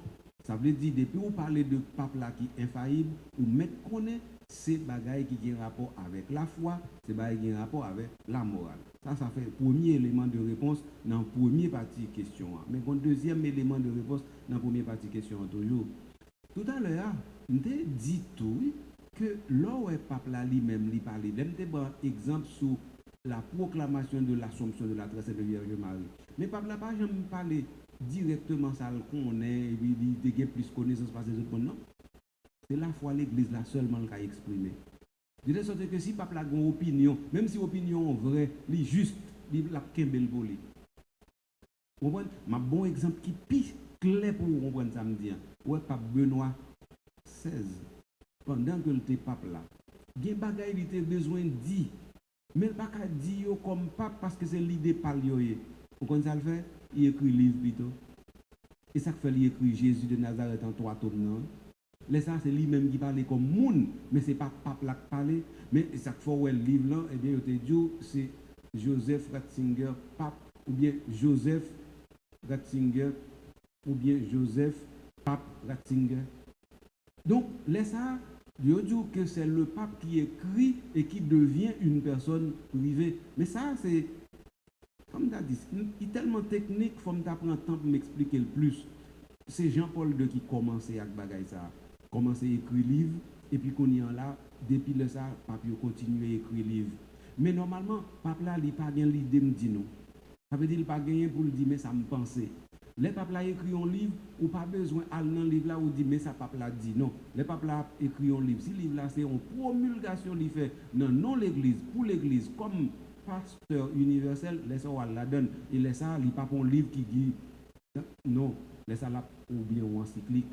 ça veut dire depuis vous parlez de pape là qui est infaillible ou mettre connaît c'est bagaille qui a un rapport avec la foi, c'est bagaille qui a un rapport avec la morale. Ça fait premier élément de réponse dans la première partie question. Mais bon deuxième élément de réponse dans la première partie question toujours. Tout à l'heure, on t'a dit tout que là le pape là lui-même lui parlait. J'aime prendre exemple sur la proclamation de l'Assomption de la très sainte Vierge Marie. Mais pape là pas jamais parlé directement ça qu'on est et il a plus connaissance par les autres non. C'est la foi l'église là seulement qui a exprimé. De telle sorte que si pape là a une opinion, même si l'opinion est vraie, il est juste, il a kembel volé. Vous comprenez? Un bon exemple qui est plus clair pour vous comprendre ça me dit. Ouais, pape Benoît XVI, pendant que le pape là, il y a des bagages il a besoin de dire. Mais il n'y a pas dire comme pape parce que c'est l'idée par lui. Vous comprenez ça le fait? Il écrit livre plutôt. Et ça fait il écrit Jésus de Nazareth en 3 tomes. Là, ça, c'est lui-même qui parlait comme monde, mais ce n'est pas pape là qui parlait. Mais chaque fois où elle livre là, eh bien, il te dit, c'est Joseph Ratzinger, pape, ou bien Joseph Ratzinger, ou bien Joseph, pape Ratzinger. Donc, là, ça, il dit que c'est le pape qui écrit et qui devient une personne privée. Mais ça, c'est, comme tu as dit, c'est tellement technique, il faut m'apprendre temps pour m'expliquer le plus. C'est Jean-Paul II qui commençait avec bagaille ça. Commencer à écrire livre et puis qu'on y en là depuis le ça pape continue à écrire livre mais normalement pape là il pas gain l'idée me dit non ça veut dire il pas gagné pour le dire mais ça me pensait les pape là écrit un livre ou pas besoin aller dans livre là ou dire mais ça pape là dit non les pape là écrit un livre si livre là c'est une promulgation il fait non l'église pour l'église comme pasteur universel laisse ça la donne et laisse ça il pas un livre qui dit non laisse ça là ou bien en encyclique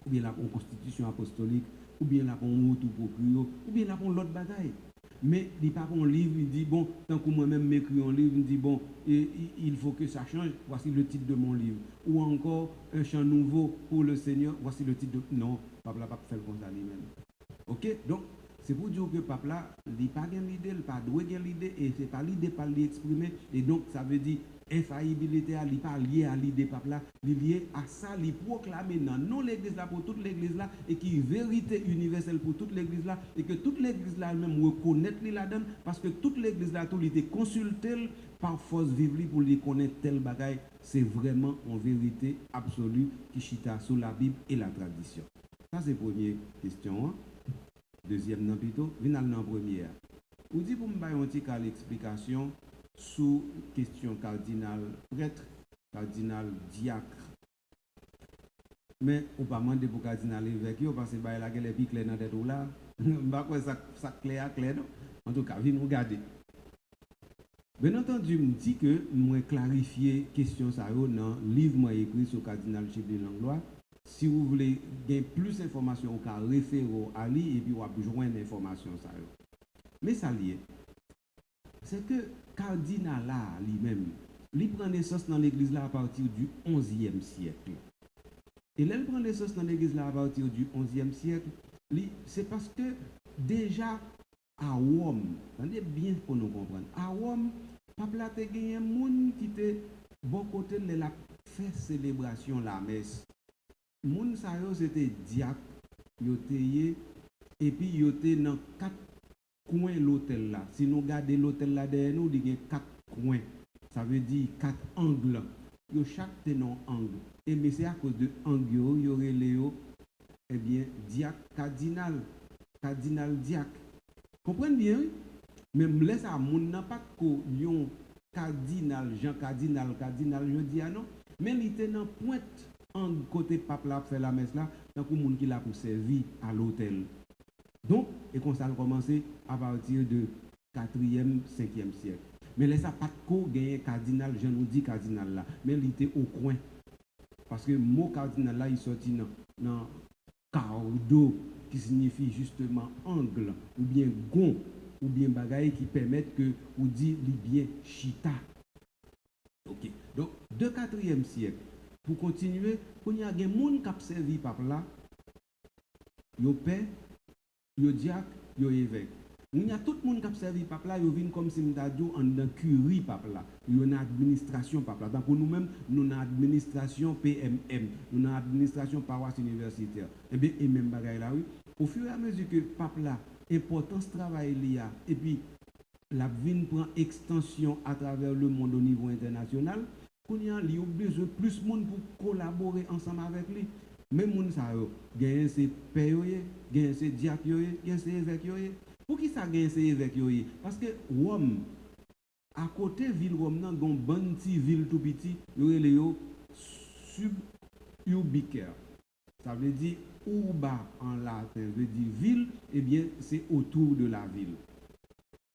ou bien la constitution apostolique, ou bien la motu proprio, ou bien la l'autre bataille. Mais il n'y a pas un livre, il dit, bon, tant que moi-même m'écris un livre, il dit, bon, il faut que ça change, voici le titre de mon livre. Ou encore, un chant nouveau pour le Seigneur, voici le titre de... Non, papa n'a pas fait comme ça lui-même. Ok? Donc, C'est pour dire que le peuple là, il n'a pas l'idée, il n'a pas l'idée, et ce n'est pas l'idée par l'exprimer. Et donc, ça veut dire infaillibilité, il n'est pas lié à l'idée peuple là, il est lié à ça, il proclame dans non l'église là, pour toute l'église là, et qui est vérité universelle pour toute l'église là, et que toute l'église là même reconnaît la donne, parce que toute l'église là, tout était consulté par force vivre pour les connaître tel bagaille, c'est vraiment en vérité absolue qui chita sur la Bible et la tradition. Ça, c'est la première question. Hein? Deuxième, non plutôt, final non première. Vous dites pour me faire un petit cas l'explication sous question cardinal prêtre, cardinal diacre. Mais on pas demander pour cardinal évêque, parce que la gueule est plus claire dans la tête là. Je ne sais pas ça clair, non. En tout cas, venez regarder. Bien entendu, je me dis que je vais clarifier la question dans le livre écrit sur le cardinal Chibli Langlois. Si vous voulez gagner plus d'informations, vous pouvez référer à lui et puis vous pouvez joindre l'information. Mais ça lié, c'est que le cardinal là lui-même, il prend naissance dans l'église là à partir du 11e siècle. Et là, il prend naissance dans l'église là à partir du 11e siècle, c'est parce que déjà à Rome, attendez bien pour nous comprendre, à Rome, peuple a gagné un monde qui était bon côté de la fait célébration la messe. Moun sa yo c'était diacre, yo teye, et puis yo te dans 4 coins l'hôtel là. Si nous regardons l'hôtel là derrière nous, il y a 4 coins. Ça veut dire 4 angles. Yo chaque te non angle. Et mais c'est à cause de angle yo relé eh bien diacre cardinal diacre. Comprenez bien? Même laisse à moun n'a pas ko yon cardinal Jean cardinal je dis ah non, mais il était dans pointe en côté pape là fait la messe là, donc le monde qui l'a pour servir à l'hôtel. Donc, et comme ça a commencé à partir de 4e, 5e siècle. Mais là, ça n'a pas de gagner cardinal, je nous dis cardinal là, mais il était au coin. Parce que le mot cardinal là, il sortit dans cardo, qui signifie justement angle, ou bien gon, ou bien bagaille qui permettent que vous dites bien chita. Ok. Donc, de 4e siècle, pour continuer, quand il y a des gens qui ont servi par là, il y a père, il y a diacre, il y a évêque. Il y a tout le monde qui a servi par là, ils viennent comme si nous avions en curie par là, il y a une administration par là. Donc pour nous-mêmes, nous avons une administration PMM, nous avons une administration paroisse universitaire. Et bien, et même bagaille là, oui. Au fur et à mesure que par là, importance travail il y a, et puis la vie prend extension à travers le monde au niveau international, qu'on y a besoin de plus de monde pour collaborer ensemble avec lui. Même moun sa yo, gagne ses pères, gagne ses diacres, gagne ses évêques. Pour qui ça gagne ses évêques? Parce que Rome, à côté ville Rome, nan gon bon petit ville tout petit, yo suburbicaire. Ça veut dire urba en latin, veut dire ville, et bien c'est autour de la ville.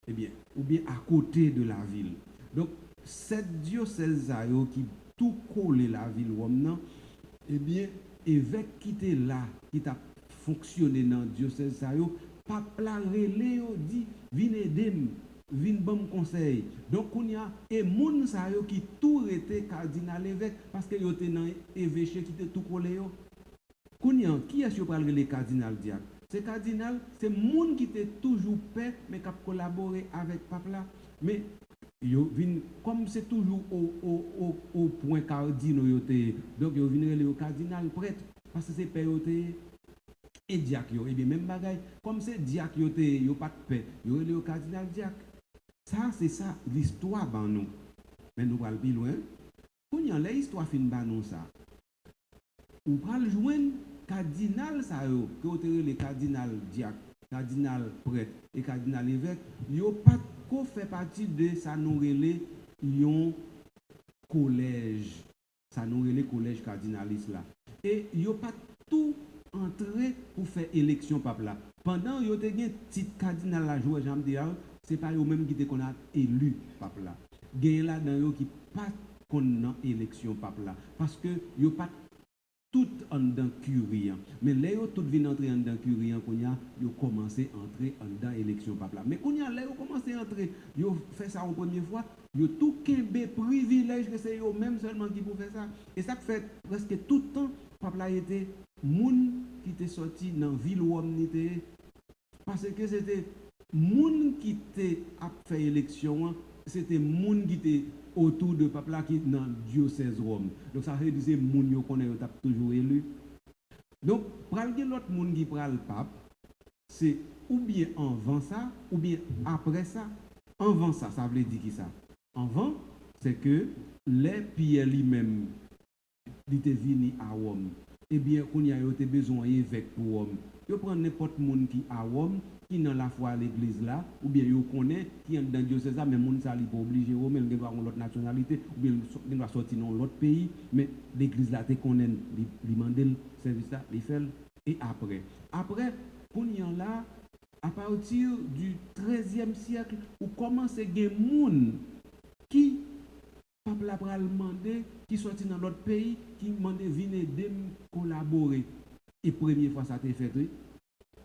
Eh bien, ou bien à côté de la ville. Donc, cette diocèse qui tout collé la ville Rome, nan, eh bien, évêque qui était là, qui t'a fonctionné dans le diocèse, pas relé, dit, vine aider, vine bon conseil. Donc, on y a et moun sa yo qui tout était cardinal évêque, parce que yo était dans évêché qui était tout collé. Kounya, qui est-ce que les cardinal diacre? C'est cardinal, c'est moun qui était toujours paix, mais qui a collaboré avec pape là. Mais yo vin comme c'est toujours au point cardinal yo te, donc yo vin le cardinal prêtre parce que c'est père yo te et diacre yo, et bien même bagaille comme c'est diacre yo te yo pas de paix yo le cardinal diacre. Ça c'est ça l'histoire ban nous, mais nous va plus loin. Quand y a l'histoire fin ban nous ça, ou pral joindre cardinal ça yo que te le cardinal diacre, cardinal prêtre et cardinal évêque, yo pas qu'on fait partie de ça nous relais un collège, ça nous relais collège cardinaliste là, et yo pas tout entré pour faire élection pape là. Pendant yo te gen titre cardinal la jouer j'aime dire, c'est pas eux même qui te qu'on a élu pape là. Gen là dans yo qui pas qu'on a élection pape là, parce que yo pas tout en dedans curie, mais là yo tout vient entrer en dedans curie, qu'on y a yo commencé à entrer en dedans élection pape là. Mais qu'on y a là yo commencé à entrer, yo fait ça en première fois, yo tout kembe privilège que c'est yo même seulement qui peut faire ça. Et ça fait presque tout le temps pape là était moun qui était sorti dans ville où on était Parce que c'était moun qui était à faire élection, c'était moun qui était autour de peuple là qui dans diocèse Rome. Donc ça veut dire c'est moun yo connaît yo toujours élu. Donc pral gen l'autre moun qui pral pape, c'est ou bien avant ça ou bien après ça. Avant ça, ça veut dire qui ça? Avant, c'est que les Pierre lui-même, il était venu à Rome. Eh bien, qu'on y a besoin d'évêque pour Rome. Yo prend n'importe monde qui à Rome, qui dans la foi à l'église là, ou bien yo connaît qui est dans diocèse là, mais monde ça il pas obligé Rome, il doit avoir l'autre nationalité, ou bien il doit sortir dans l'autre pays, mais l'église là te connaît, il demande le service là, il fait et après qu'on y a là à partir du 13e siècle, où commence à y avoir des gens qui peuple la pral demander qui sorti dans l'autre pays qui demande venir de collaborer et première fois ça a été fait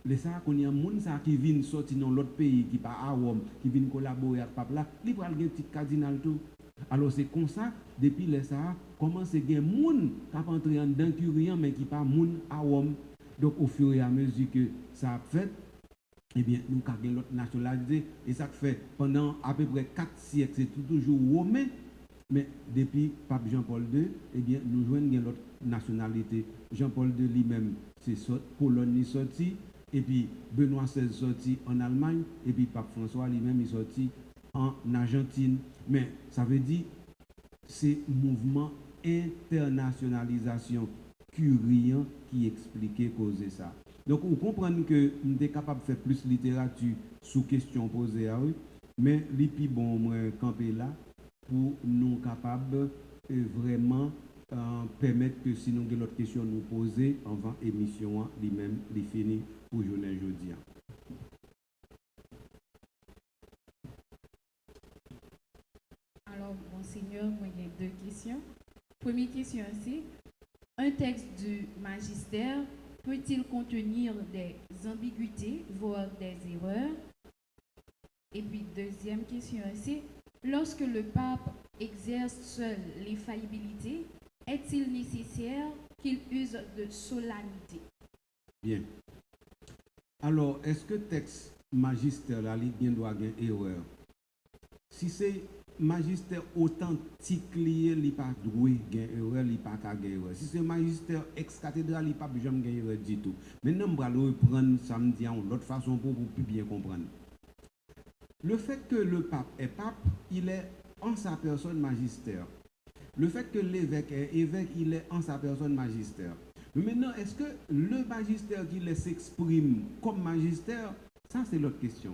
les ça qu'on y a monde ça qui vient sortir dans l'autre pays qui pas à Rome qui vient collaborer avec peuple là il pral gen petit cardinal tout alors c'est comme ça depuis les ça commence à gen monde qui entrer en dedans curien mais qui pas monde à Rome donc au fur et à mesure que ça a fait eh bien, nous avons l'autre nationalité, et ça fait pendant à peu près 4 siècles, c'est toujours romain, mais depuis Pape Jean-Paul II, eh bien, nous jouons l'autre nationalité. Jean-Paul II lui-même, c'est Pologne sorti, et puis Benoît XVI sorti en Allemagne, et puis Pape François lui-même est sorti en Argentine. Mais ça veut dire, c'est mouvement internationalisation curien qui expliquait causer ça. Donc, vous comprenez que nous sommes capables de faire plus de littérature sous question posée à eux, mais les plus bon camper là pour nous capables vraiment permettre que si nous avons d'autres questions nous poser avant l'émission, lui-même, les fini pour journée aujourd'hui. Alors, Monseigneur, moi j'ai 2 questions. Première question, c'est un texte du magistère peut-il contenir des ambiguïtés, voire des erreurs? Et puis, deuxième question, c'est lorsque le pape exerce seul l'infaillibilité, est-il nécessaire qu'il use de solennité? Bien. Alors, est-ce que texte magistère là, il doit avoir une erreur? Si c'est magistère authentique lié, il pas doué gain erreur, il pas ka gain erreur. Si c'est magistère ex cathédrale, il pas jamais gain erreur du tout. Maintenant, on va le reprendre samedi en l'autre façon pour plus bien comprendre. Le fait que le pape est pape, il est en sa personne magistère. Le fait que l'évêque est évêque, il est en sa personne magistère. Mais maintenant, est-ce que le magistère qui s'exprime comme magistère, ça c'est l'autre question.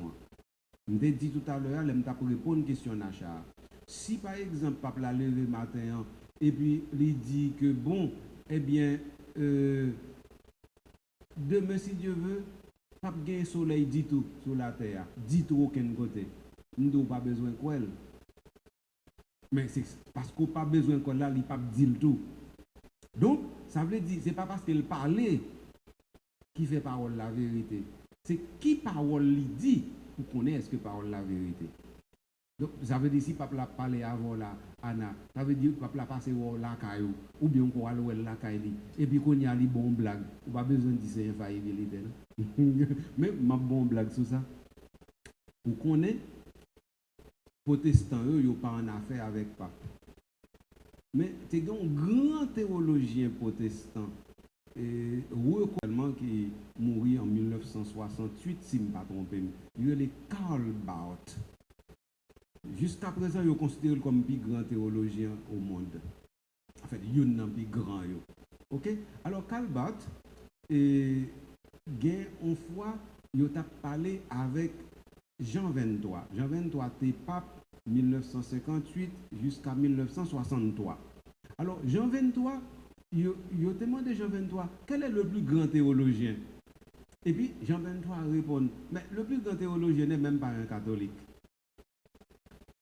Je l'ai dit tout à l'heure, je vais répondre à une question d'achat. Si par exemple, le pape l'a levé le matin et puis il dit que bon, eh bien, demain si Dieu veut, pape gagne soleil dit tout sur la terre, dit tout aucun côté. Nous n'avons pas besoin de quoi. Mais c'est parce qu'on n'a pas besoin de quoi là, il pape dit tout. Donc, ça veut dire, ce n'est pas parce qu'il parlait qui fait parole la vérité. C'est qui parole lui dit pour connaître est-ce que parole la vérité. Donc, ça veut dire si papa l'a parlé avant là, Anna, ça veut dire que papa l'a passé la caillou, ou bien on va aller la caillou, et puis qu'on y a les bons blagues, on n'a pas besoin de dire c'est infaillibilité. Mais ma bonne blague sur ça, pour connaître, protestants, eux, ils n'ont pas en affaire avec pape. Mais c'est un grand théologien protestant, qui mourit en 1968, si je ne me pas trompé, il est Karl Barth. Jusqu'à présent, il est considéré comme le plus grand théologien au monde. En fait, il est le plus grand. Ok? Alors, Karl Barth, une fois, il a parlé avec Jean 23. Jean 23 était pape 1958 jusqu'à 1963. Alors, Jean 23, il a demandé Jean 23, quel est le plus grand théologien? Et puis, Jean 23 répond, mais le plus grand théologien n'est même pas un catholique.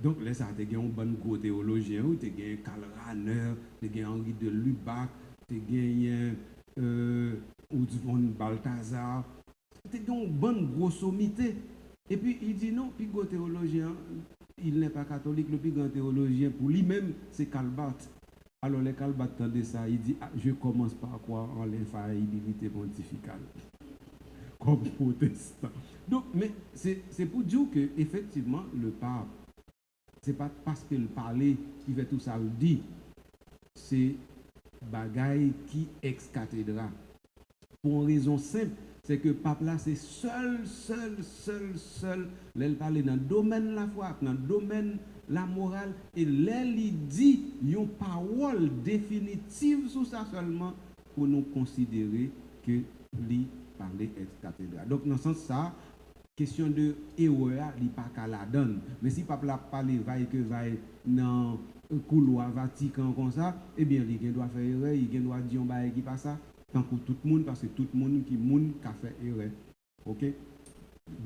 Donc, là, ça, tu as un bon gros théologien, tu as Karl Rahner, tu as Henri de Lubac, tu as von Balthasar, tu as un bon gros sommité. Et puis, il dit non, le plus grand théologien, il n'est pas catholique, le plus grand théologien, pour lui-même, c'est Karl Barth. Alors, les Karl Barth entendent ça, il dit, ah, je commence par croire en l'infaillibilité pontificale. comme protestant. Donc, mais c'est pour dire que effectivement le pape, c'est pas parce qu'il parlait qui fait tout ça, le dit, c'est bagaille qui ex cathedra. Pour une raison simple, c'est que le pape là, c'est seul, il parle dans le domaine de la foi, dans le domaine de la morale, et là, il dit une parole définitive sur ça seulement pour nous considérer que il parlait ex cathedra. Donc, dans ce sens, ça, question de erreur, il n'y a pas qu'à la donne. Mais si le pape là parle, vaille dans le couloir Vatican comme ça, eh bien, il doit faire erreur, il doit dire un bail qui passe ça. Tant que tout le monde, parce que tout le monde qui a fait erreur. Ok?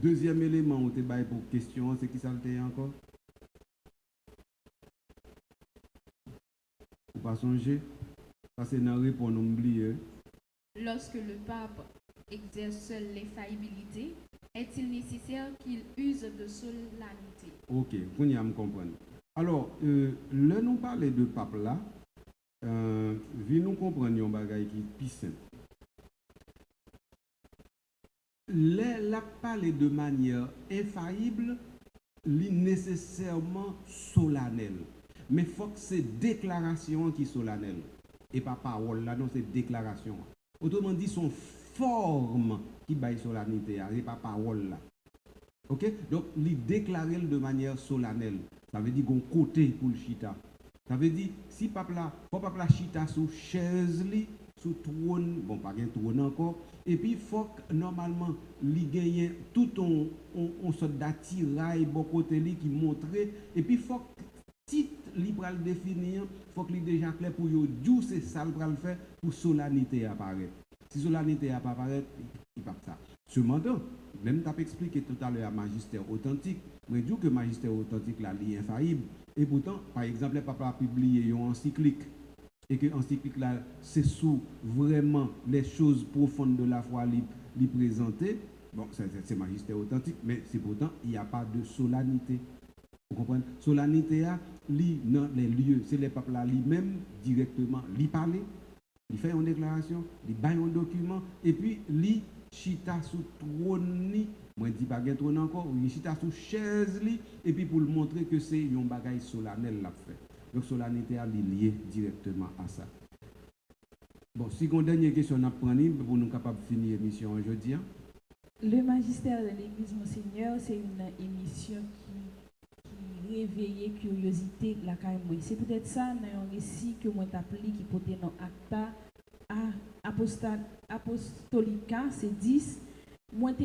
Deuxième élément, on te bail pour question, c'est qui ça le encore? Vous pas songer? Parce que dans la réponse, on oublie. Lorsque le pape exerce seul l'infaillibilité, est-il nécessaire qu'il use de solennité? Ok, vous y me comprendre. Alors, là, nous parlons de pape là. Nous comprendre un bagage qui est plus simple. La parler de manière infaillible, nécessairement solennelle. Mais il faut que c'est déclaration qui est solennelle. Et pas parole là, non, c'est déclaration. Autrement dit, son forme qui baille solennité, et pas parole là. Ok? Donc, il déclarer de manière solennelle. Ça veut dire qu'on côté pour le chita. Ça veut dire, si papa la chita sous chaise, sous trône, bon, pas un trône encore, et puis il faut que normalement, il gagne tout on sorte d'attirail, bon côté qui montre, et puis il faut que titre, il va le définir, il faut que il déjà clair pour yo, d'où c'est ça le faire pour solennité apparaître. Si solennité apparaît, il pas ça. Cependant, même tu as expliqué tout à l'heure à magistère authentique, mais du que magistère authentique là, il est infaillible. Et pourtant, par exemple, le papa a publié une encyclique, et que l'encyclique là, c'est sous vraiment les choses profondes de la foi lui présenter. Bon, c'est magistère authentique, mais c'est pourtant, il n'y a pas de solennité. Vous comprenez? Solennité, dans les lieux, c'est les papes là lui-même directement, lui parler, il fait une déclaration, il baille un document, et puis lui chita sous trône, moi je dis pas qu'il trône encore, il chita sous chaise, et puis pour le montrer que c'est un bagage solennel l'a fait. Donc solennité est liée directement à ça. Bon, si on a une dernière question, on a pris pour nous capables de finir l'émission aujourd'hui. Le magistère de l'Église, Monseigneur, c'est une émission qui réveille curiosité la carrière. C'est peut-être ça, dans un récit que moi t'appelé qui peut être dans Acta Apostolica, c'est 10.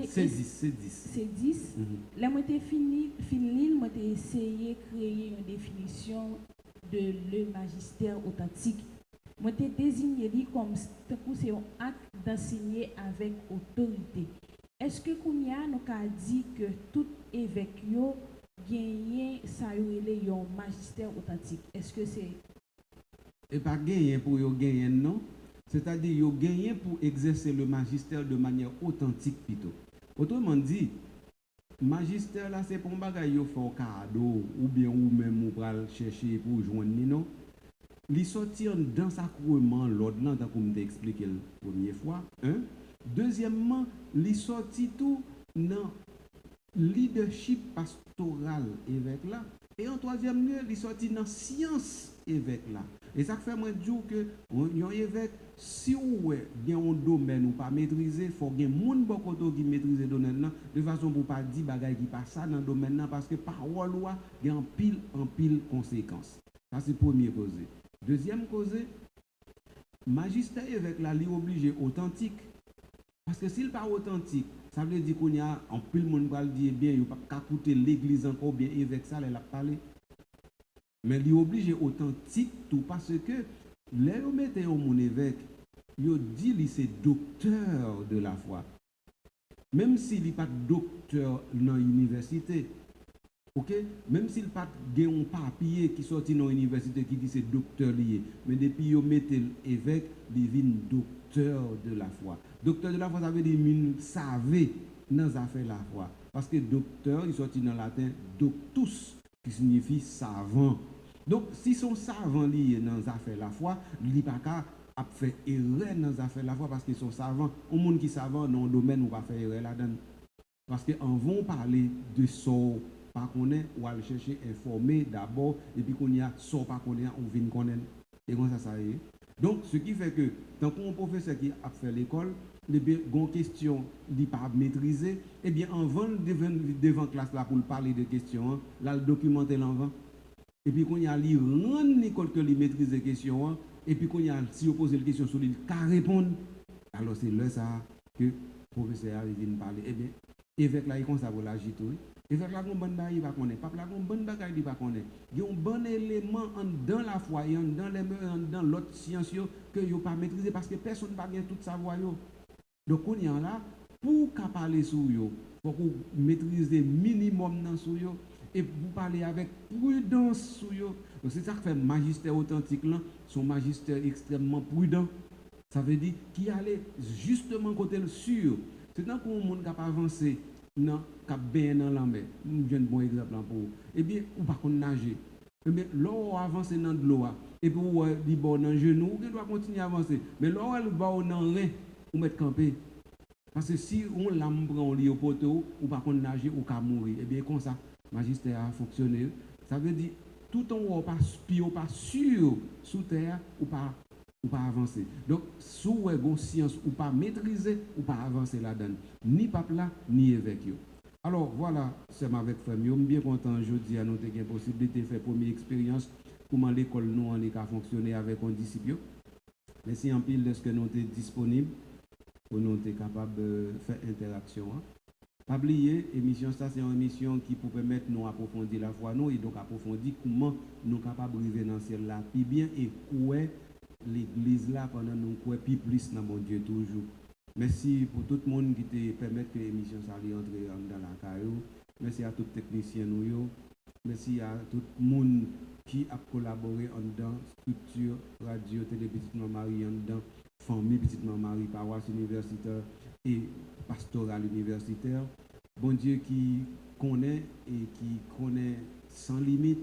C'est 10. C'est 10. Là, moi, j'ai fini, moi, j'ai essayé de créer une définition de le magistère authentique. Moi, j'ai désigné comme c'est un acte d'enseigner avec autorité. Est-ce que Kounia nous a dit que tout évêque gagne ça un magistère authentique? Est-ce que c'est... Et pas gagner pour gagner, non? C'est-à-dire yo gagné pour exercer le magistère de manière authentique plutôt. Autrement dit, magistère là c'est pour un bagage yo fait un cadeau ou bien ou même ou pral chercher pour joindre non. Li sortir dans sacrement l'ordre là tant comme t'ai expliqué la première fois, hein. Deuxièmement, li sorti tout dans leadership pastoral évêque là. Et en troisième lieu, il sorti dans science évêque là. Et ça fait moi dire que un évêque, si vous avez un domaine ou pas maîtriser, il faut que les gens qui maîtrisent le domaine de façon pour pas dire bagaille qui passe ça dans le domaine là parce que parole loi il y a en pile conséquences. Ça c'est premier cause. Deuxième cause, magistère évêque là, il est obligé authentique. Parce que s'il n'est pas authentique, ça veut dire qu'on y a en pile le monde va le dire bien, il n'y a pas qu'à écouter l'église encore bien évêque ça, elle a parlé. Mais il est obligé authentique tout parce que les mettez mon évêque, il dit qu'il c'est docteur de la foi. Même s'il n'est pas docteur dans l'université, ok? Même s'il n'a pas un papier qui sorti dans l'université qui dit c'est docteur lié, mais depuis qu'il mettez l'évêque, il devient docteur de la foi. Docteur de la foi, ça veut dire qu'il savait dans les affaires de la foi. Parce que docteur, il sorti dans le latin doctus, qui signifie savant. Donc, si son savant lié dans les affaires de la foi, il n'y a pas qu'à a fait erreur dans les affaires la fois parce qu'ils sont savants. Un monde qui savant dans le domaine où va faire erreur là-dedans. Parce qu'on vont parler de ça, pas qu'on est, ou aller chercher informer d'abord, et puis qu'on y a ça, pas qu'on est, on vient connaître. Et comme ça y est. Donc, ce qui fait que, tant qu'on professeur qui a fait l'école, les bonnes questions, il n'est pas maîtrisé, eh bien, en vent devant classe là pour parler de questions, là, le documenter l'envant. Et puis, qu'on y a li rendre l'école que lui maîtrise les questions, et puis qu'on y a, si on pose les questions sur lui, qu'à répondre, alors c'est là ça que le professeur vient parler. Eh bien, évêque là, il comme ça pour l'agiter. Évêque là, il bonne bagaille, il va connaître. Papa là, il bonne bagaille, il va connaître. Il y a un bon élément dans la foi, dans les mœurs, dans l'autre science que il pas maîtriser parce que personne n'a pas tout savoir. Donc, on y a là, pour parler sur eux, pour maîtriser minimum dans sur eux, et pour parler avec prudence sur eux. Donc, c'est ça que fait le magistère authentique là, son magistère extrêmement prudent. Ça veut dire qu'il allait justement côté le sûr. C'est dans qu'on monde qui a avancé dans cap bien dans la mer. Je un bon exemple pour vous. Eh bien, ou pas qu'on nager. Eh bien, l'eau avance dans de l'eau et puis ou dit bon dans genou, on doit continuer à avancer. Mais l'eau elle va dans rein ou mettre camper. Parce que si on l'âme prend au poteau ou pas qu'on nager ou qu'à mourir. Eh bien, comme ça, magistère a fonctionné. Ça veut dire tout en haut pas sûr sous terre ou pas avancer. Donc, si vous avez une science ou pas maîtriser, ou pas avancer là-dedans, ni pape là, ni évêque. Alors, voilà, c'est avec famille. Je suis bien content aujourd'hui à nous avoir la possibilité de faire première expérience comment l'école nous a fonctionné avec un disciple. Merci en pile de ce que nous sommes disponibles pour nous être capables de faire interaction. Pas oublier, émission ça c'est une émission qui peut permettre nous approfondir la foi nous et donc approfondir comment nous sommes capables de vivre dans ce ciel là puis bien et quoi l'église là pendant nous quoi puis plus dans mon Dieu toujours. Merci pour tout le monde qui te permet que l'émission ça entre dans la caillou. Merci à tous les techniciens nous. Merci à tout le monde qui a collaboré dans structure radio télé Petite Marie dans famille Petite Marie paroisse universitaire et pastorale universitaire. Bon Dieu qui connaît et qui connaît sans limite.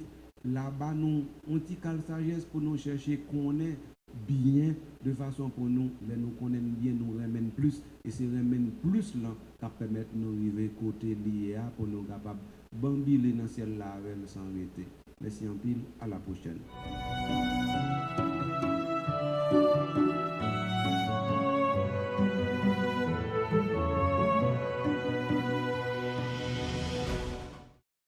Là-bas, nous, on dit qu'à sagesse pour nous chercher connaître bien de façon pour nous, mais nous connaissons bien, nous remène plus. Et c'est remène plus là qui permet de nous arriver côté lié pour nous capables de bambiler dans ciel là sans arrêter. Merci en pile, à la prochaine.